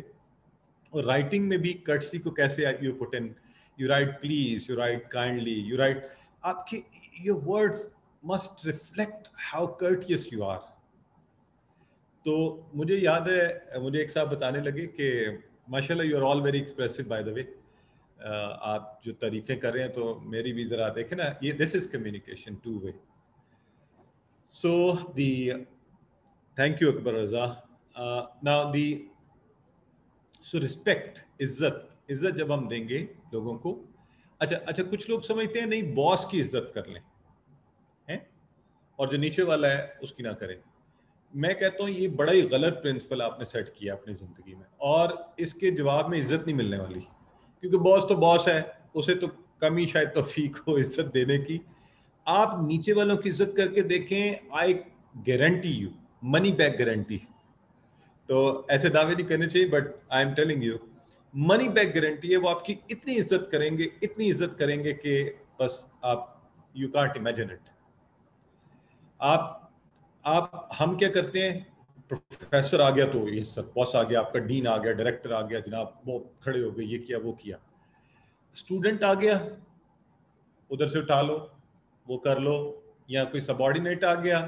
और राइटिंग में भी कर्टसी को कैसे you put in, you write please, you write kindly, you write, आपके your words must reflect how courteous you are. तो मुझे याद है, मुझे एक साहब बताने लगे कि माशाल्लाह you are all very expressive by the way, आप जो तारीफें कर रहे हैं तो मेरी भी जरा देखें ना, ये this is communication two way. So the thank you Akbar Raza. Now the so respect, इज्जत जब हम देंगे लोगों को, अच्छा कुछ लोग समझते हैं नहीं बॉस की इज्जत कर लें हैं, और जो नीचे वाला है उसकी ना करें। मैं कहता हूँ ये बड़ा ही गलत प्रिंसिपल आपने सेट किया अपनी जिंदगी में, और इसके जवाब में इज्जत नहीं मिलने वाली, क्योंकि बॉस तो बॉस है, उसे तो कम ही शायद तौफीक हो इज्जत देने की। आप नीचे वालों की इज्जत करके देखें, I guarantee you, money back guarantee. तो ऐसे दावे नहीं करने चाहिए, but I am telling you money back guarantee है। वो आपकी इतनी इज्जत करेंगे, इतनी इज्जत करेंगे कि बस आप, यू कांट इमेजिन इट। आप हम क्या करते हैं, प्रोफेसर आ गया तो ये सब, बॉस आ गया, आपका डीन आ गया, डायरेक्टर आ गया, जनाब वो खड़े हो गए, ये किया वो किया। स्टूडेंट आ गया, उधर से उठा लो, वो कर लो, या कोई सबऑर्डिनेट आ गया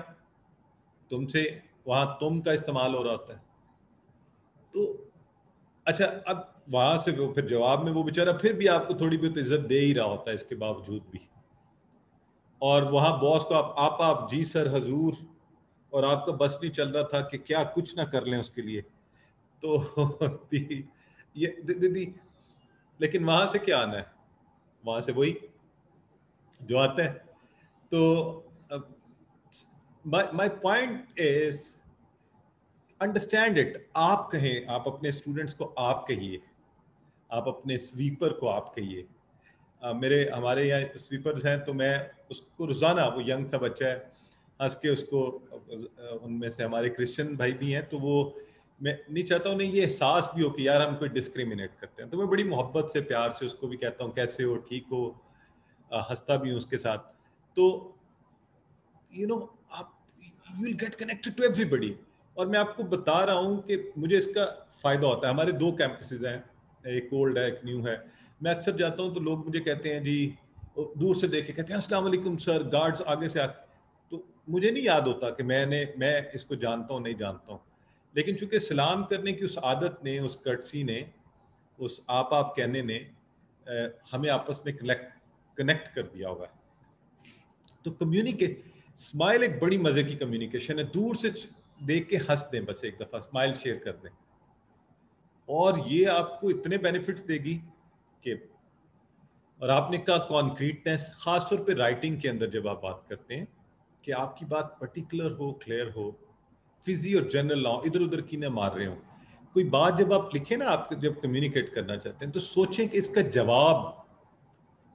तुमसे, वहां तुम का इस्तेमाल हो रहा होता है। तो अच्छा, अब वहां से वो फिर जवाब में वो बेचारा फिर भी आपको थोड़ी बहुत इज्जत दे ही रहा होता है इसके बावजूद भी, और वहां बॉस को आप जी सर हजूर, और आपका बस नहीं चल रहा था कि क्या कुछ ना कर लें उसके लिए। तो ये लेकिन वहां से क्या आना है, वहां से वही जो आता है। तो my point is understand it. आप कहें, आप अपने स्टूडेंट्स को आप कहिए, आप अपने स्वीपर को आप कहिए। हमारे यहाँ स्वीपर्स हैं, तो मैं उसको रोजाना, वो यंग सा बच्चा है, हंस के उसको, उनमें से हमारे क्रिश्चियन भाई भी हैं, तो वो मैं नहीं चाहता उन्हें ये एहसास भी हो कि यार हम कोई डिस्क्रिमिनेट करते हैं, तो मैं बड़ी मोहब्बत से प्यार से उसको भी कहता हूँ कैसे हो, ठीक हो, हंसता भी हूँ उसके साथ। तो यू नो आप, you will get connected to everybody. और मैं आपको बता रहा हूँ कि मुझे इसका फायदा होता है। हमारे 2 कैंपसेस हैं, एक ओल्ड है, एक न्यू है। मैं अक्सर जाता हूँ तो लोग मुझे कहते हैं जी, दूर से देख के कहते हैं अस्सलाम वालेकुम सर, गार्ड्स आगे से तो मुझे नहीं याद होता कि मैं इसको जानता हूँ नहीं जानता हूँ, लेकिन चूंकि सलाम करने की उस आदत ने, उस कर्टसी ने, उस आप कहने ने हमें आपस में कनेक्ट कर दिया होगा। तो कम्युनिकेट, स्माइल एक बड़ी मजे की कम्युनिकेशन है। दूर से देख के हंस दें, बस एक दफा स्माइल शेयर कर दें, और ये आपको इतने बेनिफिट्स देगी कि, और आपने कहा कॉन्क्रीटनेस, खासतौर पे राइटिंग के अंदर जब आप बात करते हैं कि आपकी बात पर्टिकुलर हो, क्लियर हो, फिजी और जनरल ना हो, इधर उधर की ना मार रहे हो। कोई बात जब आप लिखें ना, आप जब कम्युनिकेट करना चाहते हैं, तो सोचें कि इसका जवाब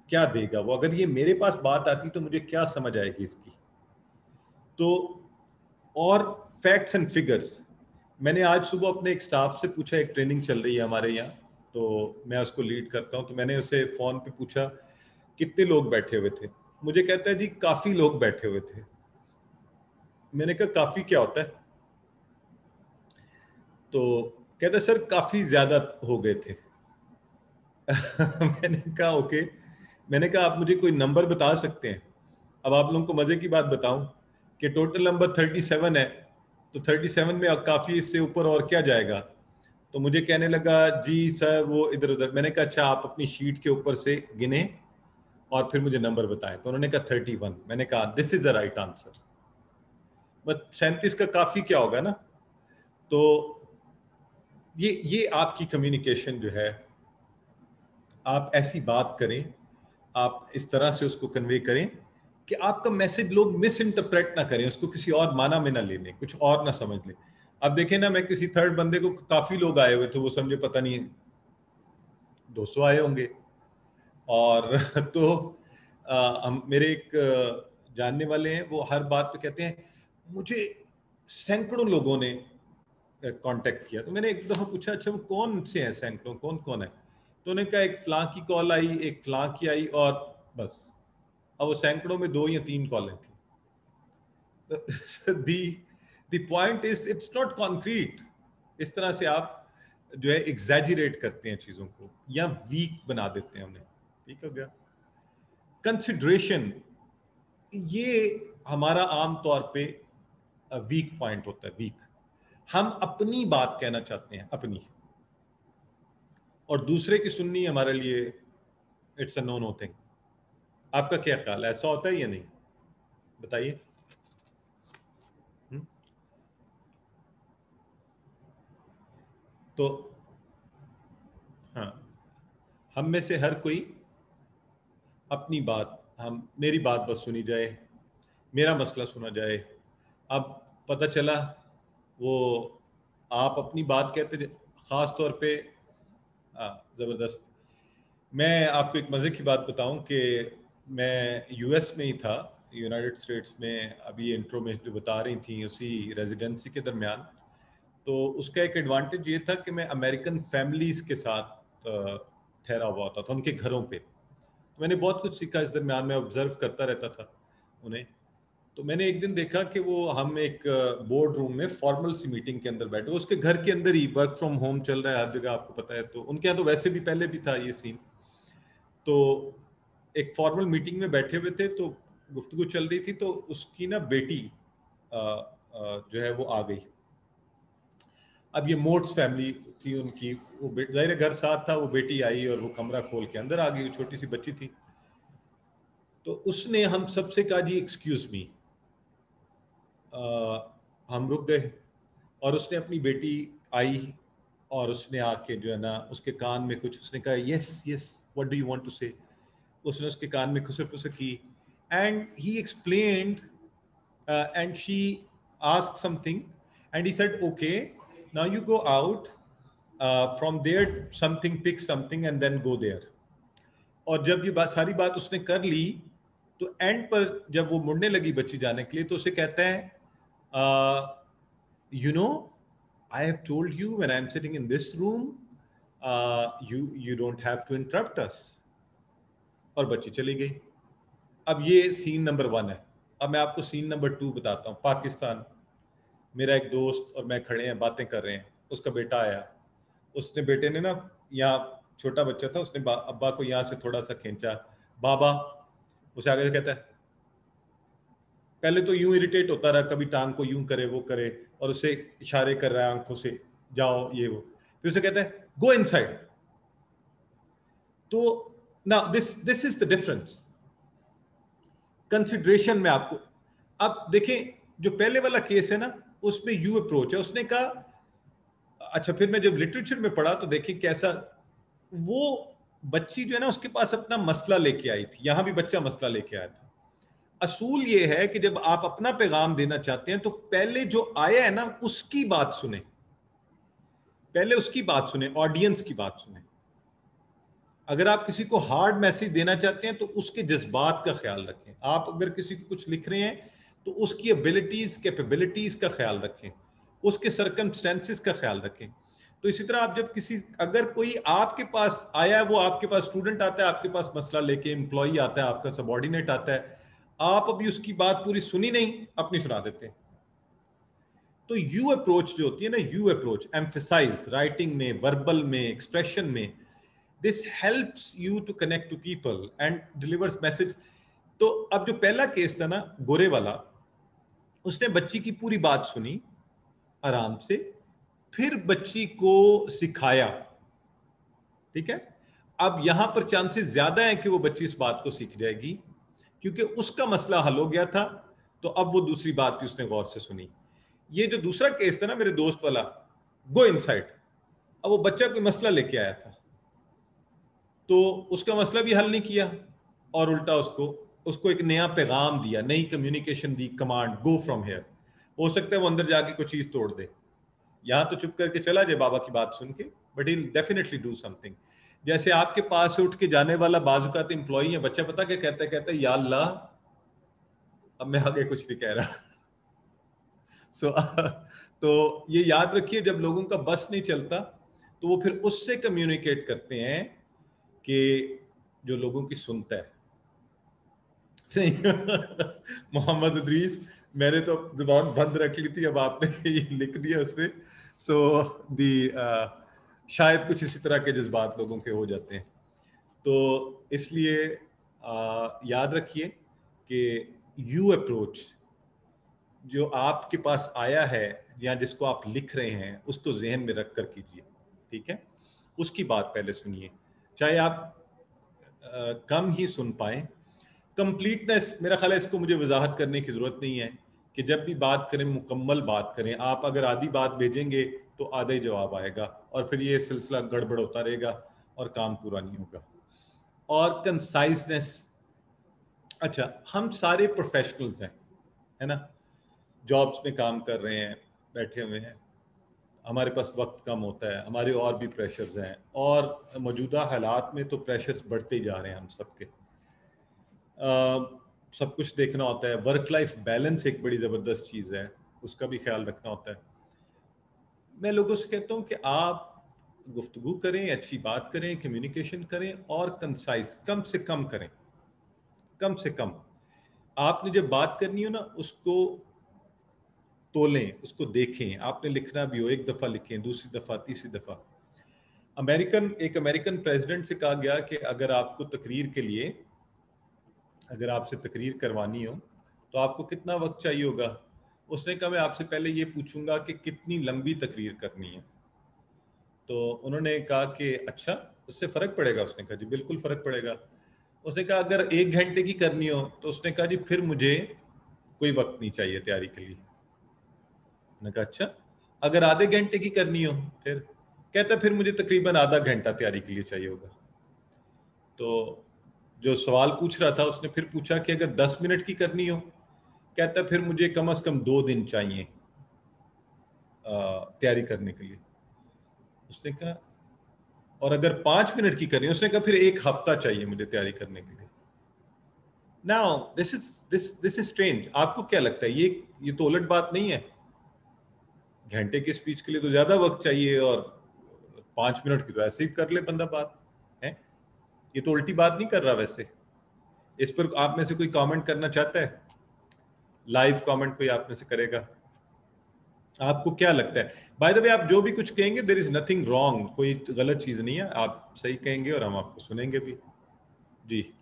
क्या देगा वो। अगर ये मेरे पास बात आती तो मुझे क्या समझ आएगी इसकी। तो और फैक्ट्स एंड फिगर्स, मैंने आज सुबह अपने एक स्टाफ से पूछा, एक ट्रेनिंग चल रही है हमारे यहाँ, तो मैं उसको लीड करता हूँ, तो मैंने उसे फोन पे पूछा कितने लोग बैठे हुए थे। मुझे कहता है जी काफी लोग बैठे हुए थे। मैंने कहा काफी क्या होता है? तो कहता सर काफी ज्यादा हो गए थे। मैंने कहा ओके। मैंने कहा आप मुझे कोई नंबर बता सकते हैं? अब आप लोगों को मजे की बात बताऊं कि टोटल नंबर 37 है, तो 37 में काफी, इससे ऊपर और क्या जाएगा? तो मुझे कहने लगा जी सर वो इधर उधर। मैंने कहा अच्छा आप अपनी शीट के ऊपर से गिने और फिर मुझे नंबर बताएं। तो उन्होंने कहा 31। मैंने कहा this is the right answer. But 37 का काफी क्या होगा ना। तो ये आपकी कम्युनिकेशन जो है, आप ऐसी बात करें, आप इस तरह से उसको कन्वे करें कि आपका मैसेज लोग मिस इंटरप्रेट ना करें, उसको किसी और माना में ना ले लें, कुछ और ना समझ लें। अब देखें ना, मैं किसी थर्ड बंदे को, काफी लोग आए हुए थे, वो समझे पता नहीं 200 आए होंगे। और तो हम मेरे एक जानने वाले हैं, वो हर बात पे कहते हैं मुझे सैकड़ों लोगों ने कांटेक्ट किया। तो मैंने एक दफा पूछा अच्छा वो कौन से हैं सैकड़ों, कौन कौन है? तो उन्होंने कहा एक फलां की कॉल आई, एक फलां की आई, और बस। अब वो सैकड़ों में 2 या 3 कॉलें थी। The point is it's not concrete. इस तरह से आप जो है एग्जैजरेट करते हैं चीजों को या वीक बना देते हैं उन्हें। ठीक हो गया। कंसिडरेशन, ये हमारा आम तौर पे वीक पॉइंट होता है। वीक, हम अपनी बात कहना चाहते हैं अपनी, और दूसरे की सुननी हमारे लिए it's a no no thing. आपका क्या ख्याल है, ऐसा होता है या नहीं? बताइए। तो हाँ, हम में से हर कोई अपनी बात, मेरी बात बस सुनी जाए, मेरा मसला सुना जाए। अब पता चला वो आप अपनी बात कहते, ख़ास तौर पे ज़बरदस्त। मैं आपको एक मज़े की बात बताऊं कि मैं यूएस में ही था, यूनाइटेड स्टेट्स में। अभी इंट्रो में जो बता रही थी उसी रेजिडेंसी के दरमियान, तो उसका एक एडवांटेज ये था कि मैं अमेरिकन फैमिलीज़ के साथ ठहरा हुआ होता था, उनके घरों पे। तो मैंने बहुत कुछ सीखा इस दरमियान में, ऑब्जर्व करता रहता था उन्हें। तो मैंने एक दिन देखा कि वो, हम एक बोर्ड रूम में फॉर्मल सी मीटिंग के अंदर बैठे, उसके घर के अंदर ही वर्क फ्रॉम होम चल रहा है हर जगह, आपको पता है। तो उनके यहाँ तो वैसे भी पहले भी था ये सीन। तो एक फॉर्मल मीटिंग में बैठे हुए थे, तो गुफ्तगू चल रही थी, तो उसकी ना बेटी जो है वो आ गई। अब ये मोट्स फैमिली थी उनकी, वो जाहिर घर साथ था, वो बेटी आई और वो कमरा खोल के अंदर आ गई, वो छोटी सी बच्ची थी। तो उसने हम सबसे कहा जी एक्सक्यूज मी। हम रुक गए, और उसने अपनी बेटी आई और उसने आके जो है ना उसके कान में कुछ, उसने कहा yes yes what do you want to say. उसने उसके कान में खुसर पुसर की, and he explained and she asked something and he said okay now you go out from there something, pick something and then go there. और जब ये सारी बात उसने कर ली, तो एंड पर जब वो मुड़ने लगी बच्ची जाने के लिए, तो उसे कहता है you know, I have told you when I'm sitting in this room, you don't have to interrupt us. और बच्ची चली गई। अब ये सीन नंबर 1 है। अब मैं आपको सीन नंबर 2 बताता हूँ। पाकिस्तान, मेरा एक दोस्त और मैं खड़े हैं, बातें कर रहे हैं। उसका बेटा आया, उसने, बेटे ने ना, यहाँ छोटा बच्चा था, उसने अब्बा को यहाँ से थोड़ा सा खींचा, बाबा। उसे आगे से कहता है, पहले तो यूं इरिटेट होता रहा, कभी टांग को यूं करे वो करे, और उसे इशारे कर रहा है आंखों से, जाओ ये वो। फिर उसे कहता है गो इनसाइड। तो ना this is the difference consideration में आपको। अब देखें, जो पहले वाला केस है ना, उसमें यू अप्रोच है। उसने कहा अच्छा, फिर मैं जब लिटरेचर में पढ़ा तो देखिए कैसा, वो बच्ची जो है ना उसके पास अपना मसला लेके आई थी, यहां भी बच्चा मसला लेके आया था। असूल ये है कि जब आप अपना पैगाम देना चाहते हैं तो पहले जो आया है ना उसकी बात सुने, पहले उसकी बात सुने, ऑडियंस की बात सुने। अगर आप किसी को हार्ड मैसेज देना चाहते हैं तो उसके जज्बात का ख्याल रखें। आप अगर किसी को कुछ लिख रहे हैं तो उसकी एबिलिटीज, कैपेबिलिटीज का ख्याल रखें, उसके सर्कमस्टेंसेस का ख्याल रखें। तो इसी तरह आप जब किसी, अगर कोई आपके पास आया है, वो आपके पास स्टूडेंट आता है, आपके पास मसला लेके, एम्प्लॉई आता है, आपका सबॉर्डिनेट आता है, आप अभी उसकी बात पूरी सुनी नहीं, अपनी सुना देते हैं। तो यू अप्रोच जो होती है ना, यू अप्रोच, एम्फेसाइज, राइटिंग में, वर्बल में, एक्सप्रेशन में, this helps you to connect to people and delivers message. तो अब जो पहला केस था ना गोरे वाला, उसने बच्ची की पूरी बात सुनी, आराम से, फिर बच्ची को सिखाया, ठीक है। अब यहां पर चांसेस ज्यादा है कि वो बच्ची इस बात को सीख जाएगी, क्योंकि उसका मसला हल हो गया था, तो अब वो दूसरी बात भी उसने गौर से सुनी। ये जो दूसरा केस था ना मेरे दोस्त वाला, गो इनसाइड, अब वो बच्चा कोई मसला लेके आया था, तो उसका मसला भी हल नहीं किया, और उल्टा उसको एक नया पैगाम दिया, नई communication the, command, go from here. हो सकता है वो अंदर जाके कोई चीज तोड़ दे, यहां तो चुप करके चला जाए बाबा की बात सुन के, but he definitely do something. जैसे आपके पास से उठ के जाने वाला बाजुकात एम्प्लॉई है, बच्चा पता क्या कहता है या अल्लाह, अब मैं आगे कुछ नहीं कह रहा। तो ये याद रखिए, जब लोगों का बस नहीं चलता तो वो फिर उससे कम्युनिकेट करते हैं कि जो लोगों की सुनता है। मोहम्मद इदरीस, मैंने तो जुबान बंद रख ली थी, अब आपने ये लिख दिया उसमें। सो दी शायद कुछ इसी तरह के जज्बात लोगों के हो जाते हैं, तो इसलिए याद रखिए कि यू अप्रोच जो आपके पास आया है या जिसको आप लिख रहे हैं उसको जहन में रख कर कीजिए, ठीक है। उसकी बात पहले सुनिए, चाहे आप कम ही सुन पाए। कंप्लीटनेस, मेरा ख्याल है इसको मुझे वजाहत करने की जरूरत नहीं है कि जब भी बात करें मुकम्मल बात करें। आप अगर आधी बात भेजेंगे तो आधा ही जवाब आएगा, और फिर ये सिलसिला गड़बड़ होता रहेगा और काम पूरा नहीं होगा। और कंसाइजनेस, अच्छा हम सारे प्रोफेशनल्स हैं, है ना, जॉब्स में काम कर रहे हैं, बैठे हुए हैं, हमारे पास वक्त कम होता है, हमारे और भी प्रेशर्स हैं, और मौजूदा हालात में तो प्रेशर्स बढ़ते ही जा रहे हैं हम सबके। सब कुछ देखना होता है, वर्क लाइफ बैलेंस एक बड़ी ज़बरदस्त चीज़ है, उसका भी ख्याल रखना होता है। मैं लोगों से कहता हूँ कि आप गुफ्तगू करें, अच्छी बात करें, कम्युनिकेशन करें, और कंसाइज कम से कम करें, कम से कम। आपने जब बात करनी हो ना, उसको तोलें, उसको देखें। आपने लिखना भी हो, एक दफ़ा लिखें, दूसरी दफ़ा, तीसरी दफ़ा। एक अमेरिकन प्रेसिडेंट से कहा गया कि अगर आपको तकरीर के लिए, अगर आपसे तकरीर करवानी हो तो आपको कितना वक्त चाहिए होगा। उसने कहा मैं आपसे पहले ये पूछूंगा कि कितनी लंबी तकरीर करनी है। तो उन्होंने कहा कि अच्छा, उससे फ़र्क पड़ेगा? उसने कहा जी बिल्कुल फ़र्क पड़ेगा। उसने कहा अगर 1 घंटे की करनी हो, तो उसने कहा जी फिर मुझे कोई वक्त नहीं चाहिए तैयारी के लिए। मैंने कहा अच्छा, अगर आधे घंटे की करनी हो फिर? कहता फिर मुझे तकरीबन आधा घंटा तैयारी के लिए चाहिए होगा। तो जो सवाल पूछ रहा था उसने फिर पूछा कि अगर 10 मिनट की करनी हो? कहता फिर मुझे कम से कम 2 दिन चाहिए तैयारी करने के लिए। उसने कहा और अगर 5 मिनट की करनी है? उसने कहा फिर 1 हफ्ता चाहिए मुझे तैयारी करने के लिए। Now this is strange. आपको क्या लगता है, ये तो उलट बात नहीं है? घंटे की स्पीच के लिए तो ज्यादा वक्त चाहिए, और 5 मिनट की तो ऐसे ही कर ले बंदा बात है। ये तो उल्टी बात नहीं कर रहा वैसे। इस पर आप में से कोई कमेंट करना चाहता है? लाइव कमेंट कोई आप में से करेगा? आपको क्या लगता है? बाय द वे, आप जो भी कुछ कहेंगे देयर इज नथिंग रॉन्ग, कोई गलत चीज नहीं है, आप सही कहेंगे और हम आपको सुनेंगे भी। जी,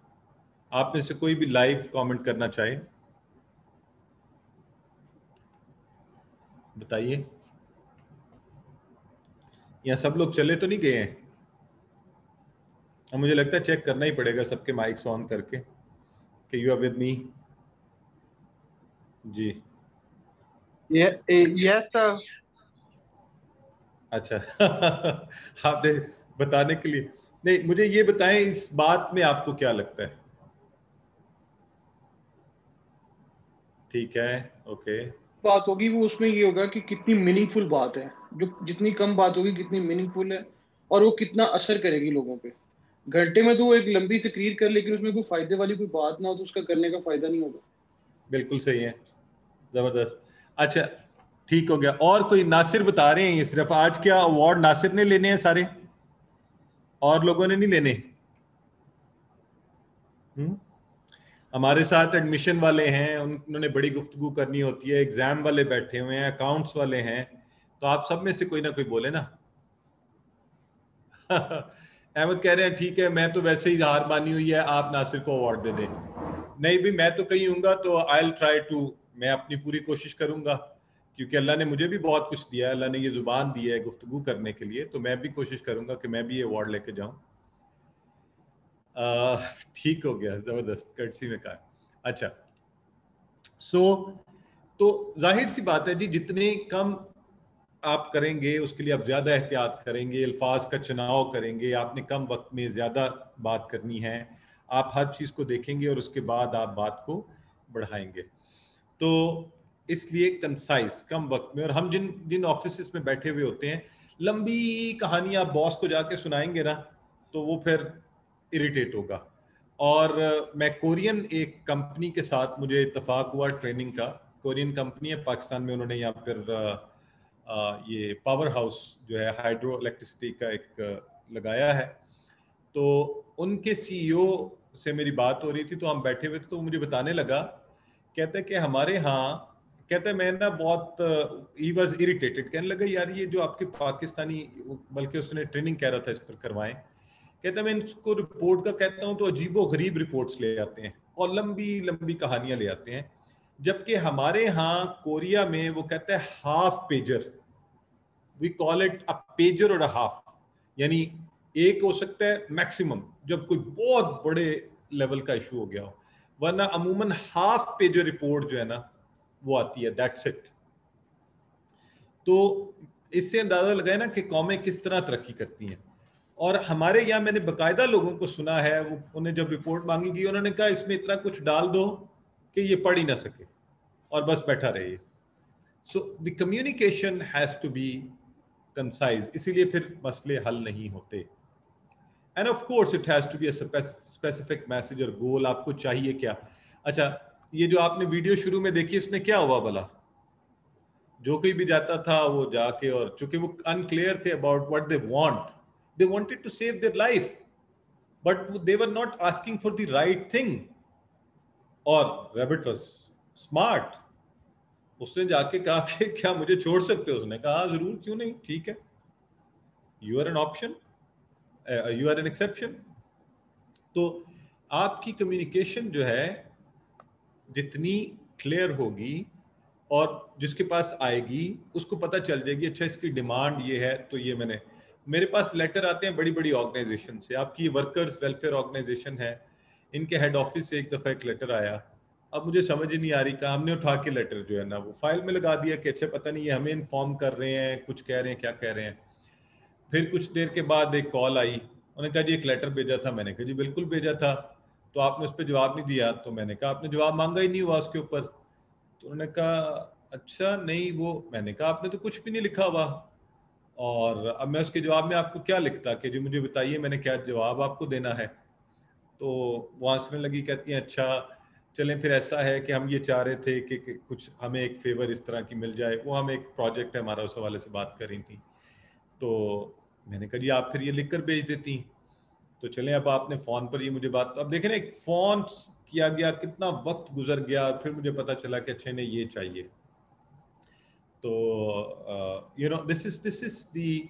आप में से कोई भी लाइव कमेंट करना चाहे बताइए। यहाँ सब लोग चले तो नहीं गए हैं? अब मुझे लगता है चेक करना ही पड़ेगा सबके माइक्स ऑन करके कि यू आर विद मी। जी यस सर। अच्छा। आपने बताने के लिए नहीं, मुझे ये बताएं इस बात में आपको क्या लगता है? ठीक है, ओके। बात होगी वो उसमें ये होगा कि कितनी मीनिंगफुल बात है, जो जितनी कम बात होगी कितनी मीनिंगफुल है, और वो कितना असर करेगी लोगों पे। घंटे में तो वो एक लंबी तकरीर कर, लेकिन उसमें कोई फायदे वाली कोई बात ना हो तो उसका करने का फायदा नहीं होगा। बिल्कुल सही है, जबरदस्त। अच्छा ठीक हो गया। और कोई? नासिर बता रहे हैं ये सिर्फ आज क्या अवार्ड नासिर ने लेने हैं सारे, और लोगों ने नहीं लेने? हमारे साथ एडमिशन वाले हैं, उन्होंने बड़ी गुफ्तगू करनी होती है, एग्जाम वाले बैठे हुए हैं, अकाउंट्स वाले हैं, तो आप सब में से कोई ना कोई बोले ना। अहमद कह रहे हैं ठीक है, मैं तो वैसे ही हार मानी हुई है, आप नासिर को अवार्ड दे दें। नहीं भी, मैं तो कहीं हूँगा तो आई विल ट्राई टू, मैं अपनी पूरी कोशिश करूंगा क्योंकि अल्लाह ने मुझे भी बहुत कुछ दिया है, अल्लाह ने ये जुबान दी है गुफ्तगू करने के लिए, तो मैं भी कोशिश करूंगा कि मैं भी ये अवार्ड लेके जाऊं। ठीक हो गया, जबरदस्त, कर्टसी में कहा। अच्छा, तो जाहिर सी बात है जी, जितने कम आप करेंगे उसके लिए आप ज्यादा एहतियात करेंगे, अल्फाज का चुनाव करेंगे, आपने कम वक्त में ज्यादा बात करनी है, आप हर चीज को देखेंगे और उसके बाद आप बात को बढ़ाएंगे। तो इसलिए कंसाइज, कम वक्त में। और हम जिन जिन ऑफिस में बैठे हुए होते हैं, लंबी कहानी आप बॉस को जाके सुनाएंगे ना, तो वो फिर इरिटेट होगा। और मैं कोरियन एक कंपनी के साथ मुझे इत्तेफाक हुआ ट्रेनिंग का। कोरियन कंपनी है पाकिस्तान में, उन्होंने यहाँ पर ये पावर हाउस जो है हाइड्रो इलेक्ट्रिसिटी का एक लगाया है। तो उनके सीईओ से मेरी बात हो रही थी, तो हम बैठे हुए थे, तो मुझे बताने लगा, कहते हैं कि हमारे यहाँ, कहते हैं मैं ना बहुत, ही वाज इरिटेटेड, कहने लगा यार ये जो आपके पाकिस्तानी, बल्कि उसने ट्रेनिंग कह रहा था इस पर करवाएं, कहते हैं मैं इनको रिपोर्ट का कहता हूँ तो अजीबो गरीब रिपोर्ट्स ले आते हैं और लंबी लंबी कहानियां ले आते हैं, जबकि हमारे यहाँ कोरिया में वो कहते हैं half pager, we call it a pager और अ हाफ, यानी एक हो सकता है मैक्सिमम जब कोई बहुत बड़े लेवल का इशू हो गया हो, वरना अमूमन हाफ पेजर रिपोर्ट जो है ना वो आती है, दैट्स इट। तो इससे अंदाजा लगाए ना कि कौमें किस तरह तरक्की करती हैं। और हमारे यहाँ मैंने बाकायदा लोगों को सुना है, वो उन्हें जब रिपोर्ट मांगी गई उन्होंने कहा इसमें इतना कुछ डाल दो कि ये पढ़ ही ना सके और बस बैठा रहे। So the communication has to be concise, इसीलिए फिर मसले हल नहीं होते। And of course it has to be a specific message और गोल, आपको चाहिए क्या। अच्छा, ये जो आपने वीडियो शुरू में देखी, इसमें क्या हुआ भला? जो कोई भी जाता था वो जाके, और चूंकि वो अनक्लियर थे about what they want, they wanted to save their life, but they were not asking for the right thing. और रैबिट वाज स्मार्ट, उसने जाके कहा कि क्या मुझे छोड़ सकते हो? उसने कहा जरूर, क्यों नहीं, ठीक है, you are an option, you are an exception. तो आपकी कम्युनिकेशन जो है जितनी क्लियर होगी और जिसके पास आएगी उसको पता चल जाएगी, अच्छा इसकी डिमांड ये है, तो ये मैंने, मेरे पास लेटर आते हैं बड़ी बड़ी ऑर्गेनाइजेशन से, आपकी वर्कर्स वेलफेयर ऑर्गेनाइजेशन है, इनके हेड ऑफिस से एक दफ़ा एक लेटर आया। अब मुझे समझ ही नहीं आ रही, कहा हमने उठा के लेटर जो है ना वो फाइल में लगा दिया कि अच्छा पता नहीं ये हमें इन्फॉर्म कर रहे हैं, कुछ कह रहे हैं, क्या कह रहे हैं। फिर कुछ देर के बाद एक कॉल आई, उन्होंने कहा जी एक लेटर भेजा था। मैंने कहा जी बिल्कुल भेजा था, तो आपने उस पर जवाब नहीं दिया। तो मैंने कहा आपने जवाब मांगा ही नहीं हुआ उसके ऊपर। तो उन्होंने कहा अच्छा नहीं, वो, मैंने कहा आपने तो कुछ भी नहीं लिखा हुआ, और अब मैं उसके जवाब में आपको क्या लिखता कि जी मुझे बताइए मैंने क्या जवाब आपको देना है। तो वो हंसने लगी, कहती हैं अच्छा चलें फिर ऐसा है कि हम ये चाह रहे थे कि कुछ हमें एक फेवर इस तरह की मिल जाए, वो हम एक प्रोजेक्ट है हमारा, उस हवाले से बात कर रही थी। तो मैंने कहा जी आप फिर ये लिख कर भेज देती। तो चलें, अब आपने फ़ोन पर ये मुझे बात, अब देखें ना, एक फ़ोन किया गया, कितना वक्त गुजर गया, फिर मुझे पता चला कि अच्छे ने ये चाहिए। तो you no this is the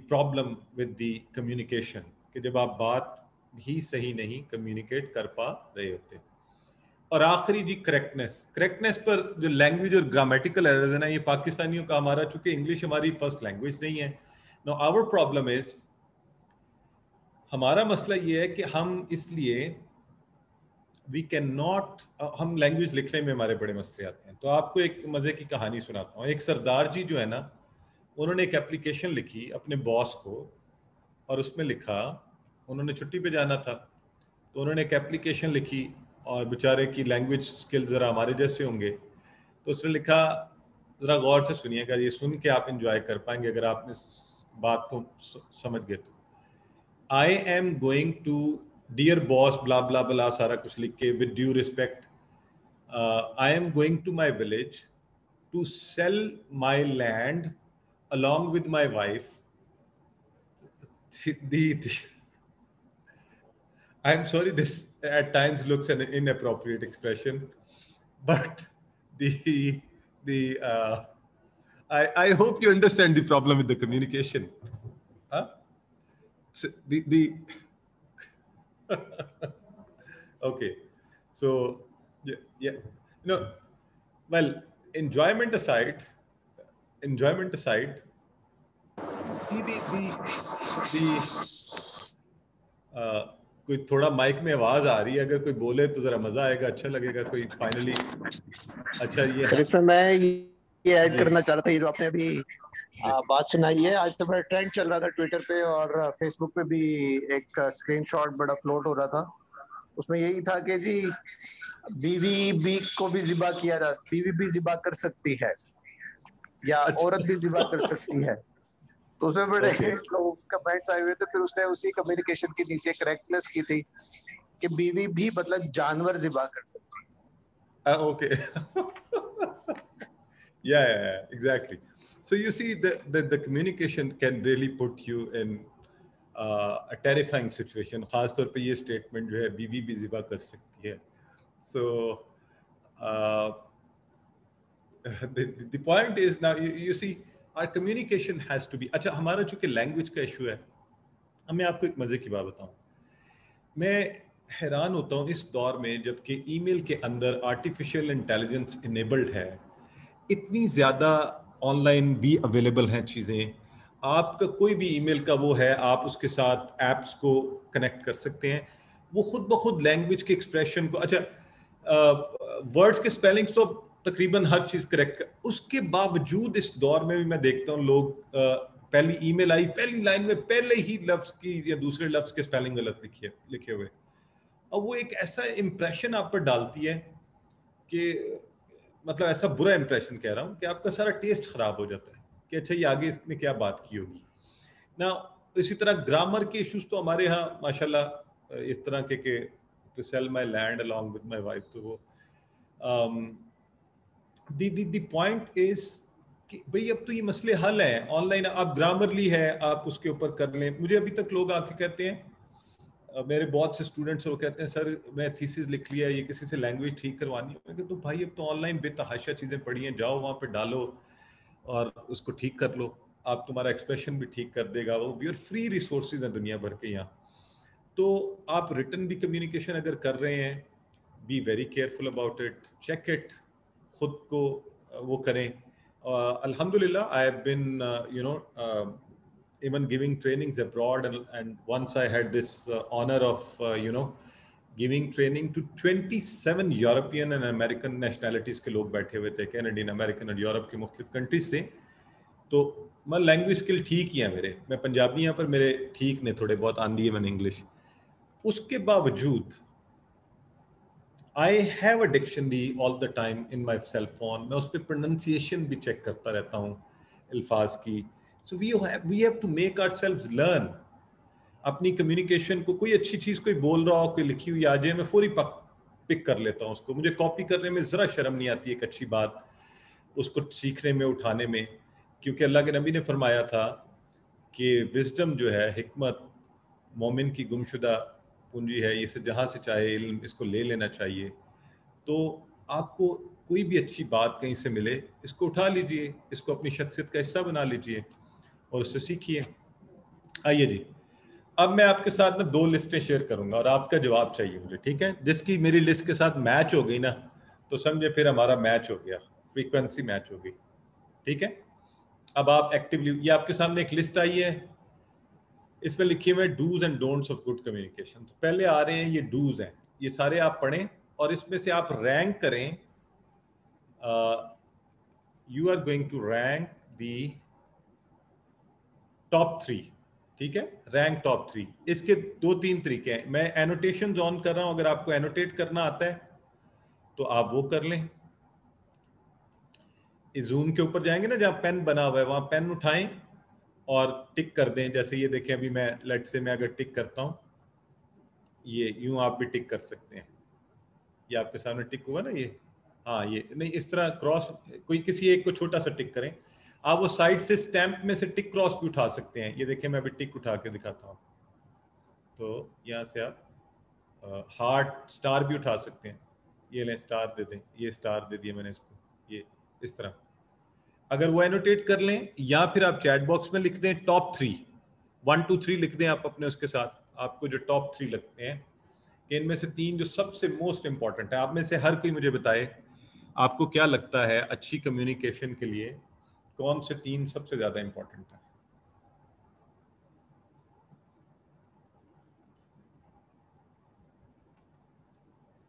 problem with the communication, कि जब आप बात भी सही नहीं कम्युनिकेट कर पा रहे होते। और आखिरी जी करेक्टनेस, करेक्टनेस पर जो लैंग्वेज और ग्रामेटिकल एरर्स है ना, ये पाकिस्तानियों का, हमारा चूंकि इंग्लिश हमारी फर्स्ट लैंग्वेज नहीं है, नो आवर प्रॉब्लम इज, हमारा मसला ये है कि हम इसलिए वी कैन नॉट, हम लैंग्वेज लिखने में हमारे बड़े मसले आते हैं। तो आपको एक मजे की कहानी सुनाता हूँ। एक सरदार जी जो है ना, उन्होंने एक एप्लीकेशन लिखी अपने बॉस को, और उसमें लिखा, उन्होंने छुट्टी पे जाना था, तो उन्होंने एक एप्लीकेशन लिखी, और बेचारे की लैंग्वेज स्किल ज़रा हमारे जैसे होंगे, तो उसने लिखा, ज़रा गौर से सुनिएगा, ये सुन के आप इंजॉय कर पाएंगे अगर आपने बात को समझ गए तो। I am going to, dear boss, blah blah blah सारा कुछ लिख के, with due respect, I am going to my village to sell my land along with my wife. the I'm sorry, this at times looks an inappropriate expression, but the I hope you understand the problem with the communication. Huh? So the okay, so yeah, you know, well, enjoyment aside, see कोई थोड़ा mic में आवाज आ रही है, अगर कोई बोले तो जरा मजा आएगा, अच्छा लगेगा। कोई फाइनली अच्छा ये सर इसमें मैं ये ऐड जी। करना चाह रहा था, ये जो आपने अभी बात सुनाई है, आज तो बड़ा ट्रेंड चल रहा था ट्विटर पे और फेसबुक पे भी, एक स्क्रीनशॉट बड़ा फ्लोट हो रहा था। उसमें यही था कि जी बीवी को भी जिबा किया जा, बीवी भी जिबा कर सकती है या अच्छा। औरत भी जिबा कर सकती है। तो उसमें बड़े Okay. लोग कमेंट्स आए हुए थे। फिर उसने उसी कम्युनिकेशन के नीचे करेक्टनेस की थी कि बीवी भी मतलब जानवर जिबा कर सकती है। Okay. Yeah, exactly. So you see, the communication can really put you in a terrifying situation. खास तौर पे ये statement जो है बीवी भी जिबा कर सकती है. So the point is now you see our communication has to be. अच्छा, हमारा चूंकि language का issue है, मैं आपको एक मजे की बात बताऊं. मैं हैरान होता हूं इस दौर में जबकि ईमेल के अंदर आर्टिफिशियल इंटेलिजेंस इनेबल्ड है, इतनी ज़्यादा ऑनलाइन भी अवेलेबल हैं चीज़ें। आपका कोई भी ईमेल का वो है, आप उसके साथ ऐप्स को कनेक्ट कर सकते हैं, वो खुद ब खुद लैंग्वेज के एक्सप्रेशन को, अच्छा वर्ड्स के स्पेलिंग्स तो तकरीबन हर चीज़ करेक्ट, उसके बावजूद इस दौर में भी मैं देखता हूँ लोग पहली ईमेल आई, पहली लाइन में पहले ही लफ्ज़ की या दूसरे लफ्ज़ के स्पेलिंग गलत लिखे हुए, और वो एक ऐसा इम्प्रेशन आप पर डालती है कि मतलब ऐसा बुरा इंप्रेशन कह रहा हूँ कि आपका सारा टेस्ट खराब हो जाता है कि अच्छा ये आगे इसने क्या बात की होगी ना। इसी तरह ग्रामर के इश्यूज तो हमारे यहाँ माशाल्लाह इस तरह के to sell my land along with my wife, तो वो द पॉइंट इज कि भाई अब तो ये मसले हल हैं ऑनलाइन, आप ग्रामरली है आप उसके ऊपर कर लें। मुझे अभी तक लोग आके कहते हैं, मेरे बहुत से स्टूडेंट्स वो कहते हैं सर मैं थीसिस लिख लिया, ये किसी से लैंग्वेज ठीक करवानी है। मैं कहता हूँ भाई अब तो ऑनलाइन बेतहाशा चीज़ें पड़ी हैं, जाओ वहाँ पे डालो और उसको ठीक कर लो, आप तुम्हारा एक्सप्रेशन भी ठीक कर देगा वो भी, और फ्री रिसोर्सेज हैं दुनिया भर के यहाँ। तो आप रिटन भी कम्युनिकेशन अगर कर रहे हैं, be very careful about it, check it, खुद को वो करें। अल्हम्दुलिल्लाह I have been you know even giving trainings abroad, and once I had this honor of giving training to 27 European and American nationalities के लोग बैठे हुए थे, कैनेडियन, अमेरिकन और यूरोप के मुख्तलिफ कंट्रीज से। तो मैं लैंग्वेज स्किल ठीक ही है मेरे, मैं पंजाबी यहाँ पर मेरे ठीक ने थोड़े बहुत आंदी है मैंने इंग्लिश, उसके बावजूद I have a dictionary all the time in my cell phone, मैं उस पर प्रोनाउंसिएशन भी चेक करता रहता हूँ अल्फाज की। So we have to make ourselves learn. अपनी कम्युनिकेशन को, कोई अच्छी चीज़ कोई बोल रहा हो, कोई लिखी हुई आ जाए, मैं फौरी पिक कर लेता हूँ उसको, मुझे कॉपी करने में ज़रा शर्म नहीं आती एक अच्छी बात उसको सीखने में, उठाने में, क्योंकि अल्लाह के नबी ने फरमाया था कि विजडम जो है, हिकमत मोमिन की गुमशुदा पूंजी है, इसे जहाँ से चाहे इल्म इसको ले लेना चाहिए। तो आपको कोई भी अच्छी बात कहीं से मिले, इसको उठा लीजिए, इसको अपनी शख्सियत का हिस्सा बना लीजिए और उससे सीखिए। आइए जी, अब मैं आपके साथ ना 2 लिस्टें शेयर करूंगा और आपका जवाब चाहिए मुझे, ठीक है? जिसकी मेरी लिस्ट के साथ मैच हो गई ना, तो समझे फिर हमारा मैच हो गया, फ्रीक्वेंसी मैच हो गई, ठीक है? अब आप एक्टिवली, ये आपके सामने एक लिस्ट आई है, इसमें लिखी हुई है dos and don'ts of good communication. तो पहले आ रहे हैं ये डूज हैं, ये सारे आप पढ़ें और इसमें से आप रैंक करें। You are going to rank the top 3, ठीक है? Rank top 3। इसके 2-3 तरीके हैं, मैं एनोटेशन ऑन कर रहा हूं, अगर आपको एनोटेट करना आता है तो आप वो कर लें। इस जूम के ऊपर जाएंगे ना, जहां पेन बना हुआ है, वहां पेन उठाएं और टिक कर दें। जैसे ये देखें, अभी मैं लेट से मैं अगर टिक करता हूं, ये यूं आप भी टिक कर सकते हैं, ये आपके सामने टिक हुआ ना, ये हाँ, ये नहीं, इस तरह क्रॉस, कोई किसी एक को छोटा सा टिक करें। आप वो साइड से स्टैंप में से टिक क्रॉस भी उठा सकते हैं। ये देखिए मैं अभी टिक उठा के दिखाता हूँ, तो यहाँ से आप हार्ट स्टार भी उठा सकते हैं। ये लें, स्टार दे दें, ये स्टार दे दिया मैंने इसको, ये इस तरह अगर वो एनोटेट कर लें, या फिर आप चैट बॉक्स में लिख दें टॉप 3, 1 2 3 लिख दें आप अपने उसके साथ, आपको जो टॉप 3 लगते हैं कि इनमें से 3 जो सबसे मोस्ट इंपॉर्टेंट है, आप में से हर कोई मुझे बताए आपको क्या लगता है अच्छी कम्युनिकेशन के लिए कौन से 3 सबसे ज्यादा इंपॉर्टेंट है?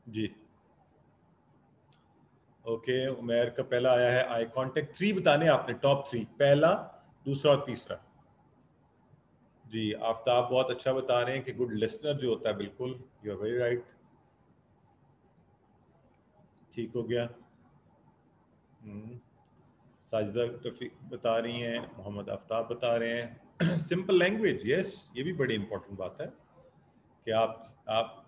जी ओके, उमेर का पहला आया है आई कांटेक्ट। 3 बताने आपने, टॉप 3, पहला, दूसरा और तीसरा। जी आफ्ताब बहुत अच्छा बता रहे हैं कि गुड लिसनर जो होता है, बिल्कुल यू आर वेरी राइट, ठीक हो गया। साजिदा रफीक बता रही हैं, मोहम्मद आफ्ताब बता रहे हैं सिंपल लैंग्वेज, यस, ये भी बड़ी इंपॉर्टेंट बात है कि आप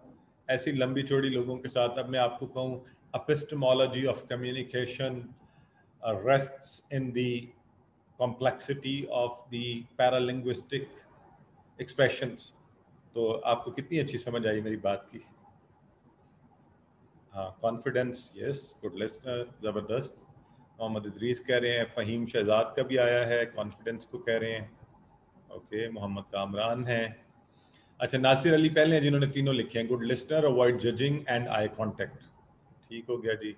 ऐसी लंबी चौड़ी लोगों के साथ, अब मैं आपको कहूँ epistemology of communication rests in the complexity of the paralinguistic expressions। तो आपको कितनी अच्छी समझ आई मेरी बात की? हाँ, कॉन्फिडेंस, यस, गुड लिसनर, ज़बरदस्त। मोहम्मद इदरीस कह रहे हैं, फ़हीम शहजाद का भी आया है, कॉन्फिडेंस को कह रहे हैं। ओके, मोहम्मद कामरान है। अच्छा, नासिर अली पहले हैं जिन्होंने तीनों लिखे हैं, good listener, avoid judging and eye contact, ठीक हो गया जी।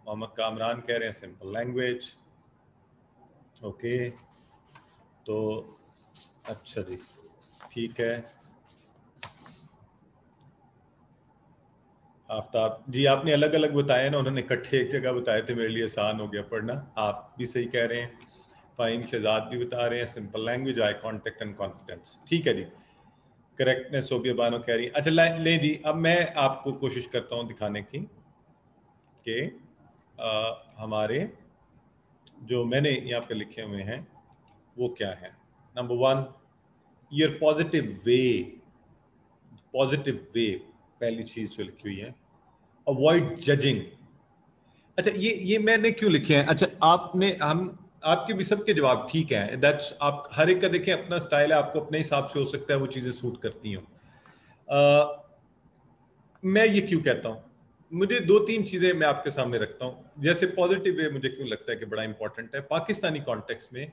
मोहम्मद कामरान कह रहे हैं सिंपल लैंग्वेज। ओके, तो अच्छा जी, ठीक है। आफ्ताब जी, आपने अलग अलग बताए ना, उन्होंने इकट्ठे एक जगह बताए थे, मेरे लिए आसान हो गया पढ़ना। आप भी सही कह रहे हैं, फ़हीम शहजाद भी बता रहे हैं simple language, eye contact and confidence, ठीक है जी। करेक्टनेस सोबिया बानो कह रही है। अच्छा ले जी, अब मैं आपको कोशिश करता हूँ दिखाने की कि हमारे जो मैंने यहाँ पे लिखे हुए हैं वो क्या है। नंबर 1, योर पॉजिटिव वे, पहली चीज जो लिखी हुई है, अवॉइड जजिंग। अच्छा, ये मैंने क्यों लिखे हैं? अच्छा, आपके भी सबके जवाब ठीक हैं, दैट्स, आप हर एक का देखें, अपना स्टाइल है, आपको अपने हिसाब से हो सकता है वो चीजें सूट करती हूँ। मैं ये क्यों कहता हूँ, मुझे 2-3 चीजें मैं आपके सामने रखता हूँ। जैसे पॉजिटिव वे मुझे क्यों लगता है कि बड़ा इंपॉर्टेंट है पाकिस्तानी कॉन्टेक्स्ट में।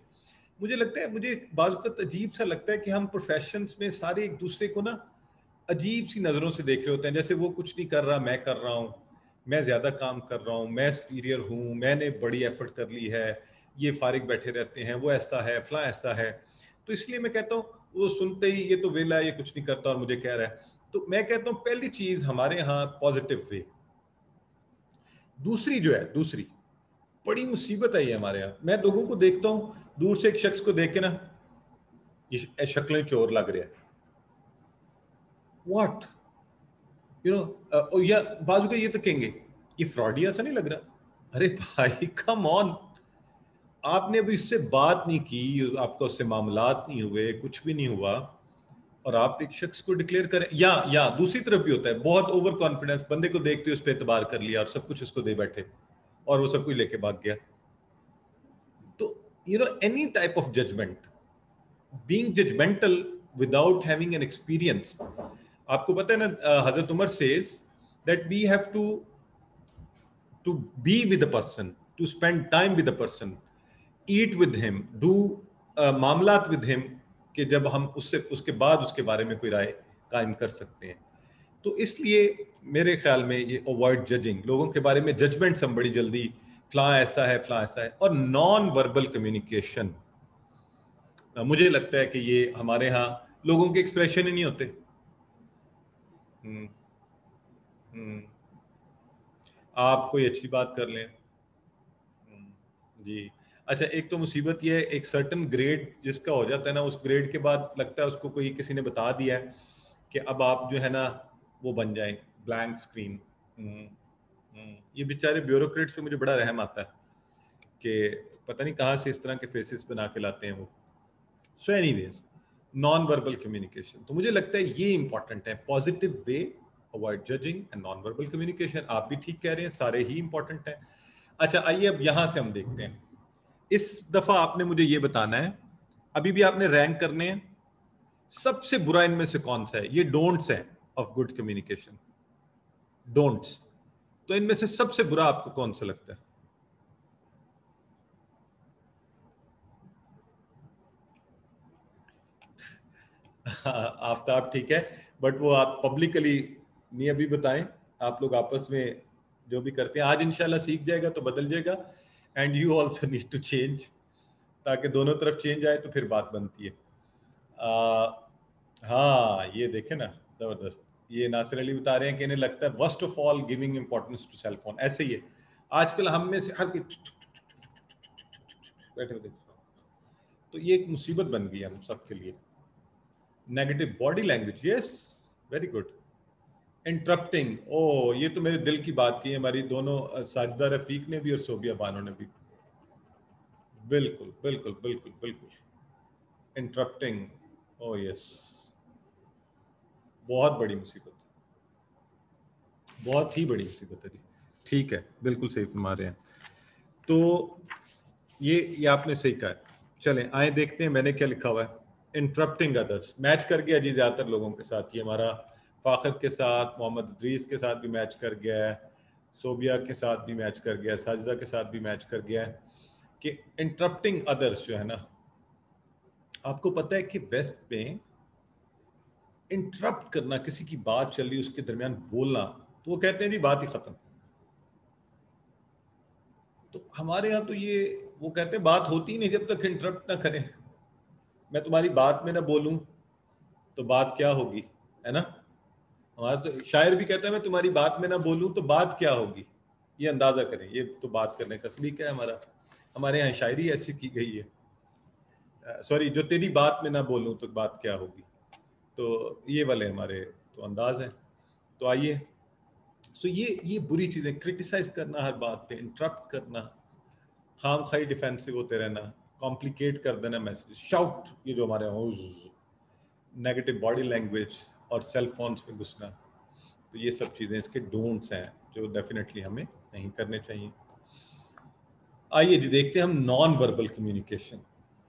मुझे लगता है, मुझे बाज़ वक़्त अजीब सा लगता है कि हम प्रोफेशंस में सारे एक दूसरे को ना अजीब सी नज़रों से देख रहे होते हैं, जैसे वो कुछ नहीं कर रहा, मैं कर रहा हूँ, मैं ज़्यादा काम कर रहा हूँ, मैं सुपीरियर हूँ, मैंने बड़ी एफर्ट कर ली है, ये फारिग बैठे रहते हैं, वो ऐसा है, फलां ऐसा है। तो इसलिए मैं कहता हूँ, वो सुनते ही ये तो वेला है, ये कुछ नहीं करता और मुझे कह रहा है। तो मैं कहता हूँ पहली चीज़ हमारे यहाँ पॉजिटिव वे। दूसरी बड़ी मुसीबत है ये हमारे यहाँ। मैं लोगों को देखता हूँ, दूर से एक शख्स को देख के ना, ये शक्लें चोर लग रहे हैं, व्हाट यू नो, या बाजू का ये तो कहेंगे ये फ्रॉडी, ऐसा नहीं लग रहा। अरे भाई कम ऑन, आपने अभी इससे बात नहीं की, आपका उससे मामलात नहीं हुए, कुछ भी नहीं हुआ, और आप एक शख्स को डिक्लेयर करें। या दूसरी तरफ भी होता है, बहुत ओवर कॉन्फिडेंस, बंदे को देखते उस पर एतबार कर लिया और सब कुछ उसको दे बैठे और वो सब कुछ लेके भाग गया। तो you know, any type of judgment, being judgmental without having an experience. आपको पता है ना, हजरत Umar says that we have to be with the person, to spend time with the person, eat with him, do मामलात with him, कि जब हम उससे उसके बाद उसके बारे में कोई राय कायम कर सकते हैं। तो इसलिए मेरे ख्याल में ये अवॉइड जजिंग, लोगों के बारे में जजमेंट्स हम बड़ी जल्दी, फलां ऐसा है, फलां ऐसा है। और नॉन वर्बल कम्युनिकेशन, मुझे लगता है कि ये हमारे यहाँ लोगों के एक्सप्रेशन ही नहीं होते। हम्म, हम्म, आप कोई अच्छी बात कर लें। जी, अच्छा, एक तो मुसीबत ये है, एक सर्टन ग्रेड जिसका हो जाता है ना, उस ग्रेड के बाद लगता है उसको कोई किसी ने बता दिया है कि अब आप जो है ना वो बन जाएं ब्लैंक स्क्रीन। ये बेचारे ब्यूरोक्रेट्स पे मुझे बड़ा रहम आता है कि पता नहीं कहाँ से इस तरह के फेसेस बना के लाते हैं वो। So anyways, non verbal communication, तो मुझे लगता है ये इंपॉर्टेंट है, positive way, avoid judging and non verbal communication. आप भी ठीक कह रहे हैं, सारे ही इंपॉर्टेंट हैं। अच्छा, आइए अब यहां से हम देखते हैं। इस दफा आपने मुझे ये बताना है, अभी भी आपने रैंक करने हैं, सबसे बुरा इनमें से कौन सा है। ये डोंट्स है ऑफ गुड कम्युनिकेशन, डोंट्स। तो इनमें से सबसे बुरा आपको कौन सा लगता है? आफ्ताब ठीक है, बट वो आप पब्लिकली नहीं अभी बताएं, आप लोग आपस में जो भी करते हैं। आज इंशाल्लाह सीख जाएगा तो बदल जाएगा, and you also need to change, ताकि दोनों तरफ चेंज आए तो फिर बात बनती है। हाँ ये देखे ना, जबरदस्त। ये नासिर अली बता रहे हैं कि इन्हें लगता है first of all giving importance to cell phone. ऐसे ही है आजकल हम में से हर कोई बैठे हुए, तो ये एक मुसीबत बन गई हम सब के लिए। Negative body language, yes very good. Interrupting, ओ ये तो मेरे दिल की बात की है हमारी दोनों, साजिदा रफीक ने भी और सोबिया बानो ने भी। बिल्कुल बिल्कुल बिल्कुल बिल्कुल। इंटरप्टिंग, ओ यस, बहुत बड़ी मुसीबत, बहुत ही बड़ी मुसीबत है जी। ठीक है, बिल्कुल सही फरमा रहे हैं। तो ये आपने सही कहा है। चलें आए देखते हैं मैंने क्या लिखा हुआ है। इंटरप्टिंग अदर्स मैच कर गया जी ज़्यादातर लोगों के साथ। ये हमारा फाखर के साथ, मोहम्मद इदरीस के साथ भी मैच कर गया है, सोबिया के साथ भी मैच कर गया है, साजिदा के साथ भी मैच कर गया है कि इंटरप्टिंग अदर्स जो है ना, आपको पता है कि वेस्ट में इंटरप्ट करना, किसी की बात चल रही उसके दरमियान बोलना, तो वो कहते हैं जी बात ही खत्म। तो हमारे यहाँ तो ये वो कहते हैं बात होती ही नहीं जब तक इंटरप्ट ना करें। मैं तुम्हारी बात में ना बोलूं तो बात क्या होगी, है ना। हमारा तो शायर भी कहता है मैं तुम्हारी बात में ना बोलूं तो बात क्या होगी। ये अंदाजा करें, ये तो बात करने का सलीका है हमारा। हमारे यहाँ शायरी ऐसी की गई है, सॉरी, जो तेरी बात में ना बोलूं तो बात क्या होगी। तो ये वाले हमारे तो अंदाज है। तो आइए, सो ये बुरी चीजें, क्रिटिसाइज करना हर बात पे, इंटरप्ट करना, खाम खाई डिफेंसिव होते रहना, कॉम्प्लिकेट कर देना मैसेज, शाउट, ये जो हमारे नेगेटिव बॉडी लैंग्वेज और सेल फोन्स में घुसना, तो ये सब चीज़ें इसके डोंट्स हैं जो डेफिनेटली हमें नहीं करने चाहिए। आइए जी देखते हैं हम नॉन वर्बल कम्युनिकेशन।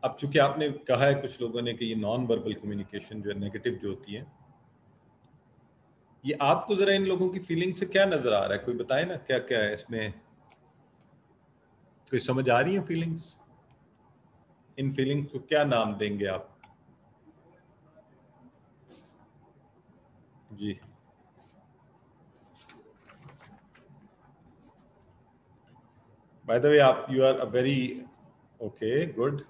अब चूंकि आपने कहा है कुछ लोगों ने कि ये नॉन वर्बल कम्युनिकेशन जो है नेगेटिव जो होती है, ये आपको जरा इन लोगों की फीलिंग से क्या नजर आ रहा है, कोई बताए ना क्या क्या है इसमें, कोई समझ आ रही है फीलिंग्स? इन फीलिंग्स को क्या नाम देंगे आप जी? बाय द वे आप, you are a very okay good,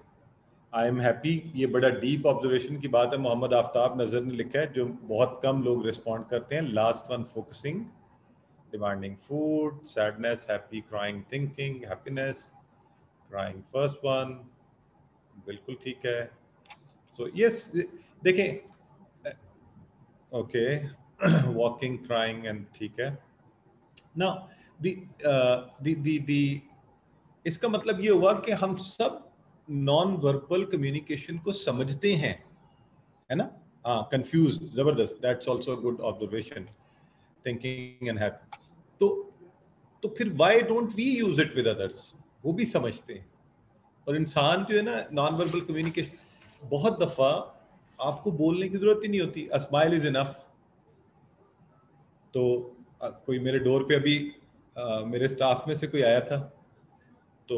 I am happy. ये बड़ा डीप ऑब्जर्वेशन की बात है। मोहम्मद आफ्ताब नजर ने लिखा है, जो बहुत कम लोग रिस्पॉन्ड करते हैं। Last one focusing, demanding food, sadness, happy, crying, thinking, happiness, crying first one, बिल्कुल ठीक है। सो यस, देखें, ओके, वॉकिंग, क्राइंग एंड ठीक है ना। दी इसका मतलब ये हुआ कि हम सब नॉन वर्बल कम्युनिकेशन को समझते हैं, है ना। हाँ, कंफ्यूज, जबरदस्त, that's also good observation, thinking and happy. तो फिर why don't we use it with others, वो भी समझते हैं। और इंसान जो है ना, नॉन वर्बल कम्युनिकेशन, बहुत दफा आपको बोलने की जरूरत ही नहीं होती, अ स्माइल इज इनफ। तो कोई मेरे डोर पे अभी मेरे स्टाफ में से कोई आया था, तो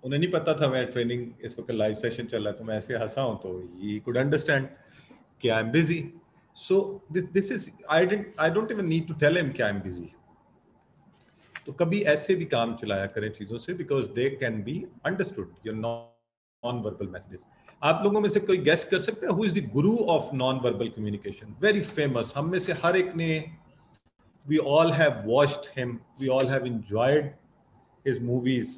उन्हें नहीं पता था मैं ट्रेनिंग, इस वक्त लाइव सेशन चल रहा है, तो मैं ऐसे हंसा हूं, तो ही कुड अंडरस्टैंड कि I am busy. So this is, I don't even need to tell him कि आई एम बिजी। तो कभी ऐसे भी काम चलाया करें चीजों से, because they can be understood your non verbal messages. आप लोगों में से कोई गेस कर सकता है who is the Guru of non verbal communication? Very famous, हम में से हर एक ने, we all have watched him, we all have enjoyed his movies.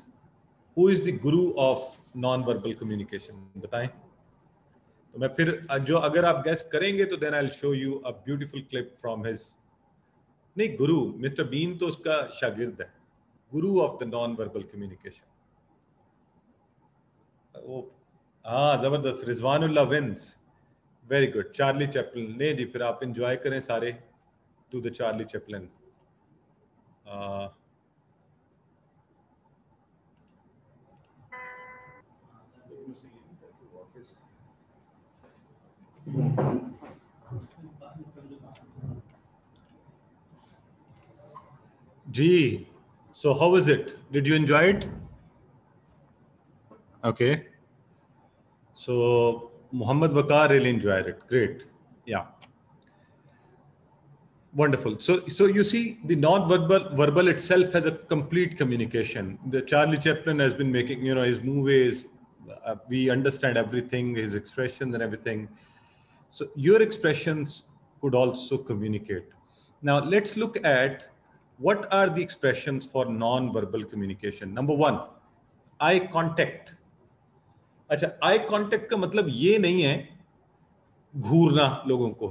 Who is the guru of non-verbal communication? बताएं। तो मैं फिर जो, अगर आप गेस करेंगे तो then I'll show you a beautiful clip from his, नहीं गुरु, मिस्टर बीन तो उसका शागिर्द है, गुरु ऑफ द नॉन-वर्बल कम्युनिकेशन। वो हाँ जबरदस्त, Rizwanullah wins, very good. Charlie Chaplin, नहीं जी, फिर आप एंजॉय करें सारे, टू द चार्ली चैपलिन। जी, so how was it? Did you enjoy it? Okay. So Muhammad Waqar really enjoyed it. Great. Yeah. Wonderful. So you see, the non-verbal itself has a complete communication. The Charlie Chaplin has been making, his movies. We understand everything, his expressions and everything. So your expressions could also communicate. Now let's look at what are the expressions for non-verbal communication. Number one, eye contact. अच्छा, eye contact का मतलब ये नहीं है घूरना लोगों को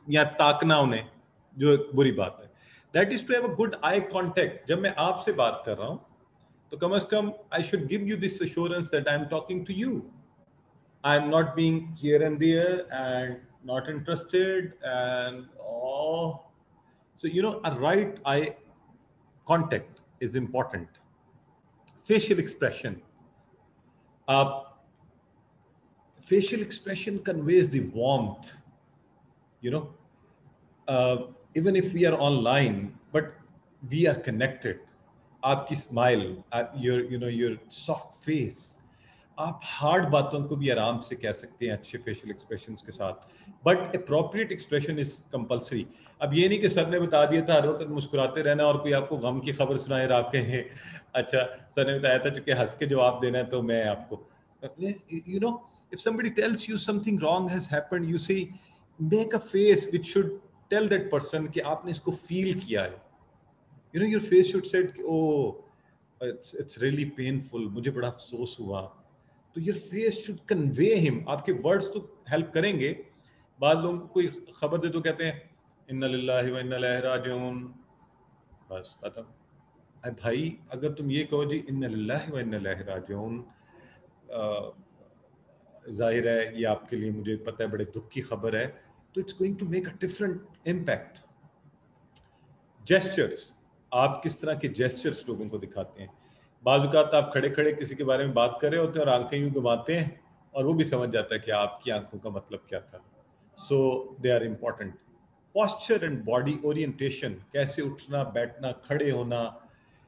या ताकना उन्हें, जो एक बुरी बात है. That is to have a good eye contact. जब मैं आपसे बात कर रहा हूं तो कम से कम I should give you this assurance that I am talking to you. I am not being here and there and not interested and so a right eye contact is important. Facial expression. Facial expression conveys the warmth. Even if we are online, but we are connected. आपकी smile, your soft face. आप hard बातों को भी आराम से कह सकते हैं अच्छे फेशियल एक्सप्रेशंस के साथ. But appropriate expression is compulsory. अब ये नहीं कि सर ने बता दिया था हर वक्त मुस्कुराते रहना और कोई आपको गम की खबर सुनाए रखे हैं. अच्छा, सर ने बताया था चूंकि हंस के जवाब देना है तो मैं आपको, if somebody tells you something wrong has happened, you say make a face which should tell that person कि आपने इसको फील किया है. Your face should say, oh, it's really painful, मुझे बड़ा अफसोस हुआ. तो your face should convey him. आपके words तो help करेंगे. बाद लोगों को कोई खबर दे तो कहते हैं इन्ना लिल्लाहि व इन्ना इलैहि राजिऊन, बस खत्म. अरे भाई, अगर तुम ये कहो जी इन्ना लिल्लाहि व इन्ना इलैहि राजिऊन, जाहिर है ये आपके लिए, मुझे पता है, बड़े दुख की खबर है, तो it's going to make a different impact. Gestures, आप किस तरह के जेस्चर्स लोगों को दिखाते हैं. बाज़ आप खड़े खड़े किसी के बारे में बात कर रहे होते हैं और आंखें यूं घुमाते हैं और वो भी समझ जाता है कि आपकी आंखों का मतलब क्या था. So they are important. Posture and body orientation, कैसे उठना, बैठना, खड़े होना,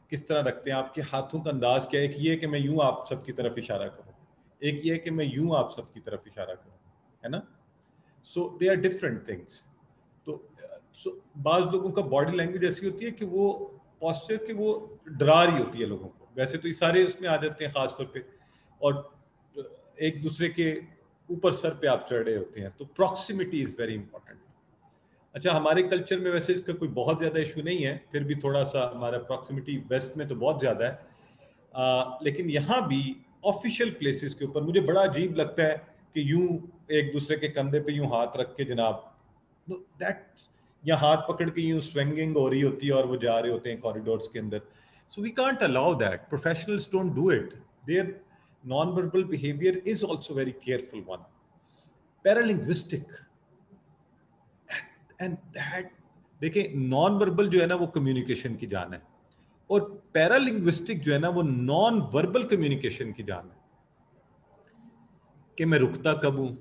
किस तरह रखते हैं, आपके हाथों का अंदाज क्या है. एक ये कि मैं यूं आप सबकी तरफ इशारा करूं, एक ये कि मैं यूं आप सबकी तरफ इशारा करूं, है ना. सो दे आर डिफरेंट थिंग्स. तो बाज़ लोगों का बॉडी लैंग्वेज ऐसी होती है कि वो पॉस्चर की वो डरा रही होती है लोगों को. वैसे तो ये सारे उसमें आ जाते हैं खास तौर पे, और एक दूसरे के ऊपर सर पे आप चढ़ रहे होते हैं. तो प्रॉक्सिमिटी इज वेरी इंपॉर्टेंट. अच्छा, हमारे कल्चर में वैसे इसका कोई बहुत ज़्यादा इशू नहीं है, फिर भी थोड़ा सा हमारा प्रॉक्सिमिटी वेस्ट में तो बहुत ज़्यादा है. लेकिन यहाँ भी ऑफिशियल प्लेसेस के ऊपर मुझे बड़ा अजीब लगता है कि यूं एक दूसरे के कंधे पे यूं हाथ रख के जनाब, दैट्स, या हाथ पकड़ के यूं स्विंगिंग हो रही होती है और वो जा रहे होते हैं कॉरिडोर्स के अंदर. So we can't allow that. Professionals don't do it. Their non-verbal behavior is also very careful one. Paralinguistic. And that, देखिए, non-verbal जो है ना वो communication की जान है, और paralinguistic जो है ना वो non-verbal communication की जान है. कि मैं रुकता कब हूं,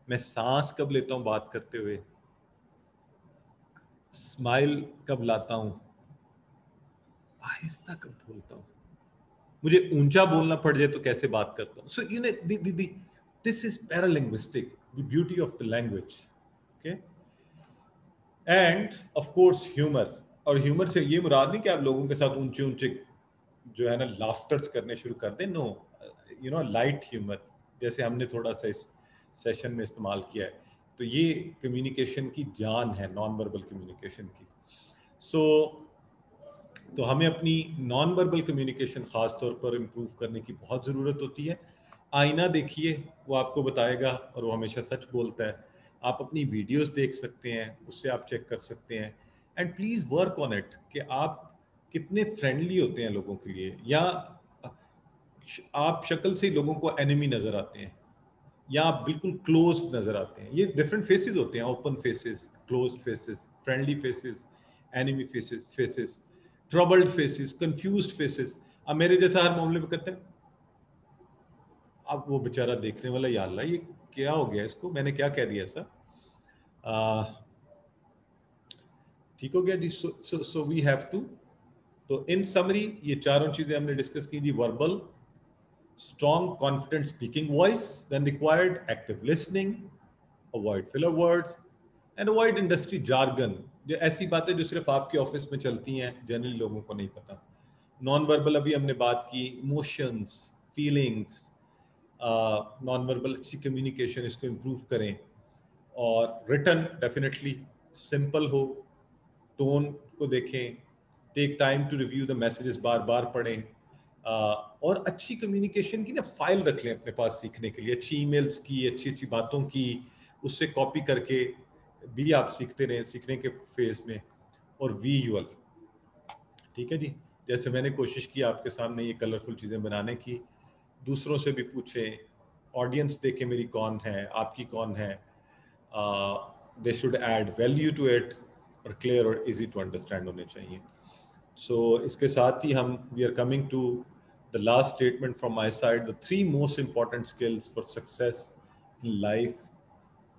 मैं सांस कब लेता हूं बात करते हुए, स्माइल कब लाता हूं, आहिस्ता कब बोलता हूं, मुझे ऊंचा बोलना पड़ जाए तो कैसे बात करता हूं. सो this is paralinguistic, the beauty of the language. Okay, and of course humour. और ह्यूमर से ये मुराद नहीं कि आप लोगों के साथ ऊंचे ऊंचे जो है ना लाफ्टर्स करने शुरू कर दें. नो, लाइट ह्यूमर, जैसे हमने थोड़ा सा इस सेशन में इस्तेमाल किया है. तो ये कम्युनिकेशन की जान है, नॉन वर्बल कम्युनिकेशन की. तो हमें अपनी नॉन वर्बल कम्युनिकेशन ख़ास तौर पर इम्प्रूव करने की बहुत ज़रूरत होती है. आईना देखिए, वो आपको बताएगा, और वो हमेशा सच बोलता है. आप अपनी वीडियोस देख सकते हैं, उससे आप चेक कर सकते हैं. And please work on it कि आप कितने फ्रेंडली होते हैं लोगों के लिए, या आप शक्ल से ही लोगों को एनिमी नज़र आते हैं, या आप बिल्कुल क्लोज नज़र आते हैं. ये डिफरेंट फेसेस होते हैं, open faces, closed faces, friendly faces, enemy faces, troubled faces, confused faces. अब मेरे जैसा हर मामले में करते हैं. अब वो बेचारा देखने वाला, या अल्लाह ये क्या हो गया इसको, मैंने क्या कह दिया ऐसा. ठीक हो गया जी. So we have to. तो इन समरी ये चारों चीजें हमने डिस्कस की जी. Verbal, strong confident speaking voice when required, active listening, avoid filler words, and avoid industry jargon, जो ऐसी बातें जो सिर्फ आपके ऑफिस में चलती हैं, जनरली लोगों को नहीं पता। नॉन वर्बल अभी हमने बात की, इमोशंस, फीलिंग्स, नॉन वर्बल अच्छी कम्युनिकेशन, इसको इम्प्रूव करें। और रिटन डेफिनेटली सिंपल हो, टोन को देखें, take time to review the messages, बार बार पढ़ें, और अच्छी कम्युनिकेशन की ना फाइल रख लें अपने पास सीखने के लिए, अच्छी ईमेल्स की, अच्छी अच्छी बातों की, उससे कॉपी करके भी आप सीखते रहें सीखने के फेज में। और विजुअल, ठीक है जी, जैसे मैंने कोशिश की आपके सामने ये कलरफुल चीज़ें बनाने की, दूसरों से भी पूछें, ऑडियंस देखें मेरी कौन है, आपकी कौन है, they should add value to it, और क्लियर और इजी टू अंडरस्टैंड होने चाहिए। सो इसके साथ ही हम we are coming to the last statement from my side. The 3 most important skills for success in life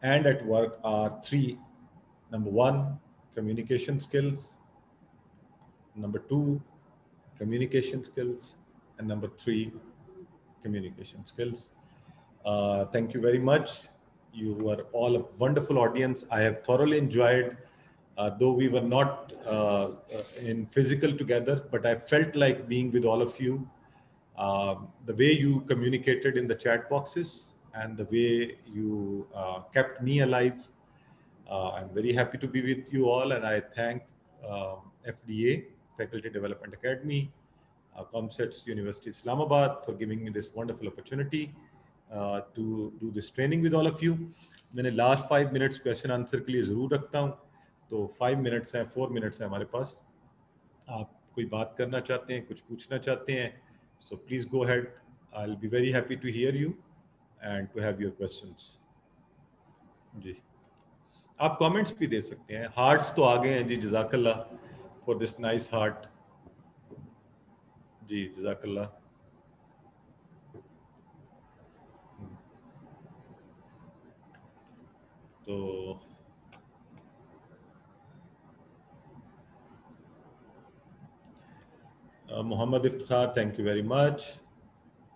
and at work are 3. Number 1, communication skills. Number 2, communication skills. And number 3, communication skills. Thank you very much. You were all a wonderful audience. I have thoroughly enjoyed, though we were not in physical together, but I felt like being with all of you. The way you communicated in the chat boxes and the way you kept me alive. I'm very happy to be with you all, and I thank FDA, Faculty Development Academy, Comsets University Islamabad, for giving me this wonderful opportunity to do this training with all of you. मैंने last 5 minutes question answer के लिए ज़रूर रखता हूँ, तो 5 minutes हैं, 4 minutes हैं हमारे पास। आप कोई बात करना चाहते हैं, कुछ पूछना चाहते हैं, so please go ahead. I'll be very happy to hear you and to have your questions. जी, आप कमेंट्स भी दे सकते हैं। हार्ट्स तो आ गए हैं जी, जज़ाकल्लाह फॉर दिस नाइस हार्ट। जी जज़ाकल्लाह। तो Muhammad Iftikhar, thank you very much.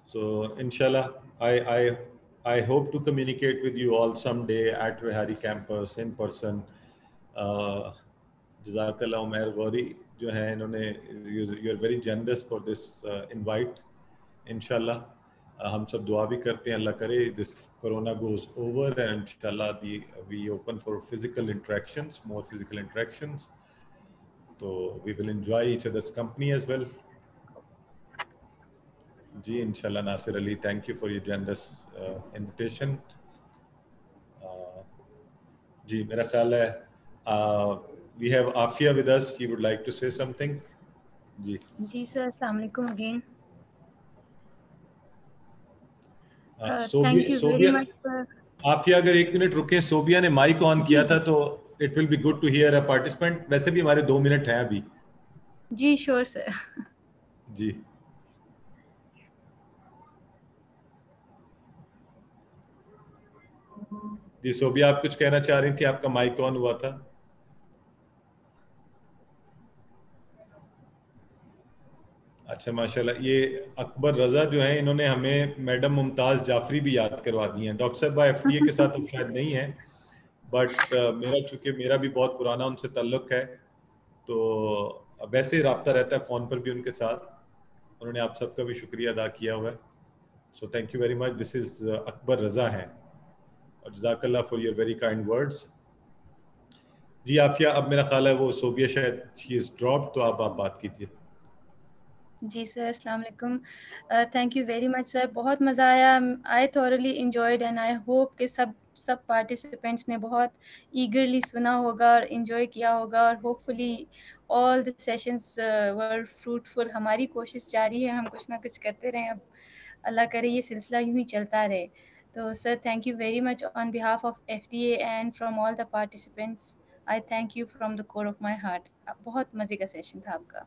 So inshallah, I hope to communicate with you all someday at Vihari campus in person. Jazakallah Umair Ghori जो है इन्होंने, you are very generous for this invite. Inshallah, हम सब दुआ भी करते हैं, अल्लाह करे this corona goes over and inshallah we open for physical interactions, more physical interactions. So we will enjoy each other's company as well. जी इंशाल्लाह। Nasir Ali, thank you for your generous invitation. जी मेरा ख्याल है we have Afia with us. She would like to say something. Ji sir, assalamu alaikum again. Sobia, Thank you very much sir. Aafia अगर 1 minute रुकें, सोबिया ने mic on किया था, तो it will be good to hear a participant. वैसे भी हमारे 2 minute हैं अभी। जी श्योर सर। जी जी सोबिया, आप कुछ कहना चाह रही थी, आपका माइक ऑन हुआ था। अच्छा माशाल्लाह। ये अकबर रजा जो है, इन्होंने हमें मैडम मुमताज़ जाफरी भी याद करवा दी हैं। डॉक्टर साहब FDA के साथ अब शायद नहीं है, बट चूंकि मेरा भी बहुत पुराना उनसे ताल्लुक है, तो वैसे रब्ता रहता है फ़ोन पर भी उनके साथ। उन्होंने आप सबका भी शुक्रिया अदा किया हुआ है। So thank you very much. This is Akbar Raza हैं, और जज़ाकल्लाह for your very kind words. जी आफिया, अब मेरा ख्याल है वो सोबिया शायद शी इज़ ड्रॉप्ड, तो आप बात कीजिए। जी सर, अस्सलाम वालेकुम। Thank you very much sir, बहुत मज़ा आया। I thoroughly enjoyed and I hope कि सब पार्टिसिपेंट्स ने बहुत ईगरली सुना होगा और इन्जॉय किया होगा, और hopefully all the sessions were fruitful. हमारी कोशिश जारी है, हम कुछ ना कुछ करते रहें। अब अल्लाह करे ये सिलसिला यूं ही चलता रहे। तो sir thank you very much on behalf of FDA and from all the participants. I thank you from the core of my heart. बहुत मज़े का सेशन था आपका।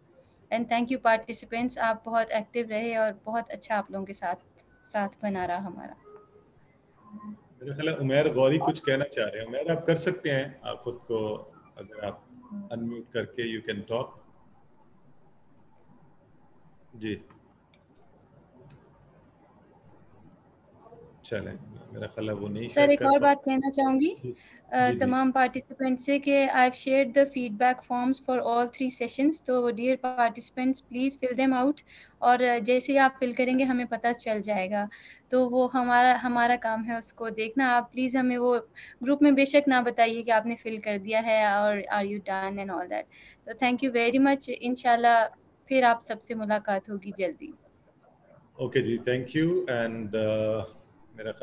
एंड थैंक यू पार्टिसिपेंट्स, आप बहुत एक्टिव रहे और बहुत अच्छा आप लोगों के साथ बना रहा हमारा। मेरा ख्याल है उमैर गौरी कुछ कहना चाह रहे हैं। उमैर, आप कर सकते हैं, आप खुद को अगर आप अनम्यूट करके यू कैन टॉक। जी चलें। मेरा ख्याल है वो नहीं सर शायद एक कर और पा बात कहना चाहूँगी जी जी तमाम पार्टिसिपेंट से कि I have shared the feedback forms for all 3 sessions, तो dear participants please fill them out, और जैसे ही आप फिल करेंगे हमें पता चल जाएगा, तो वो हमारा काम है उसको देखना। आप प्लीज़ हमें वो ग्रुप में बेशक ना बताइए कि आपने फिल कर दिया है और are you done and all that. तो थैंक यू वेरी मच, इंशाल्लाह फिर आप सबसे मुलाकात होगी जल्दी। ओके जी, थैंक यू। एंड मेरा ख्याल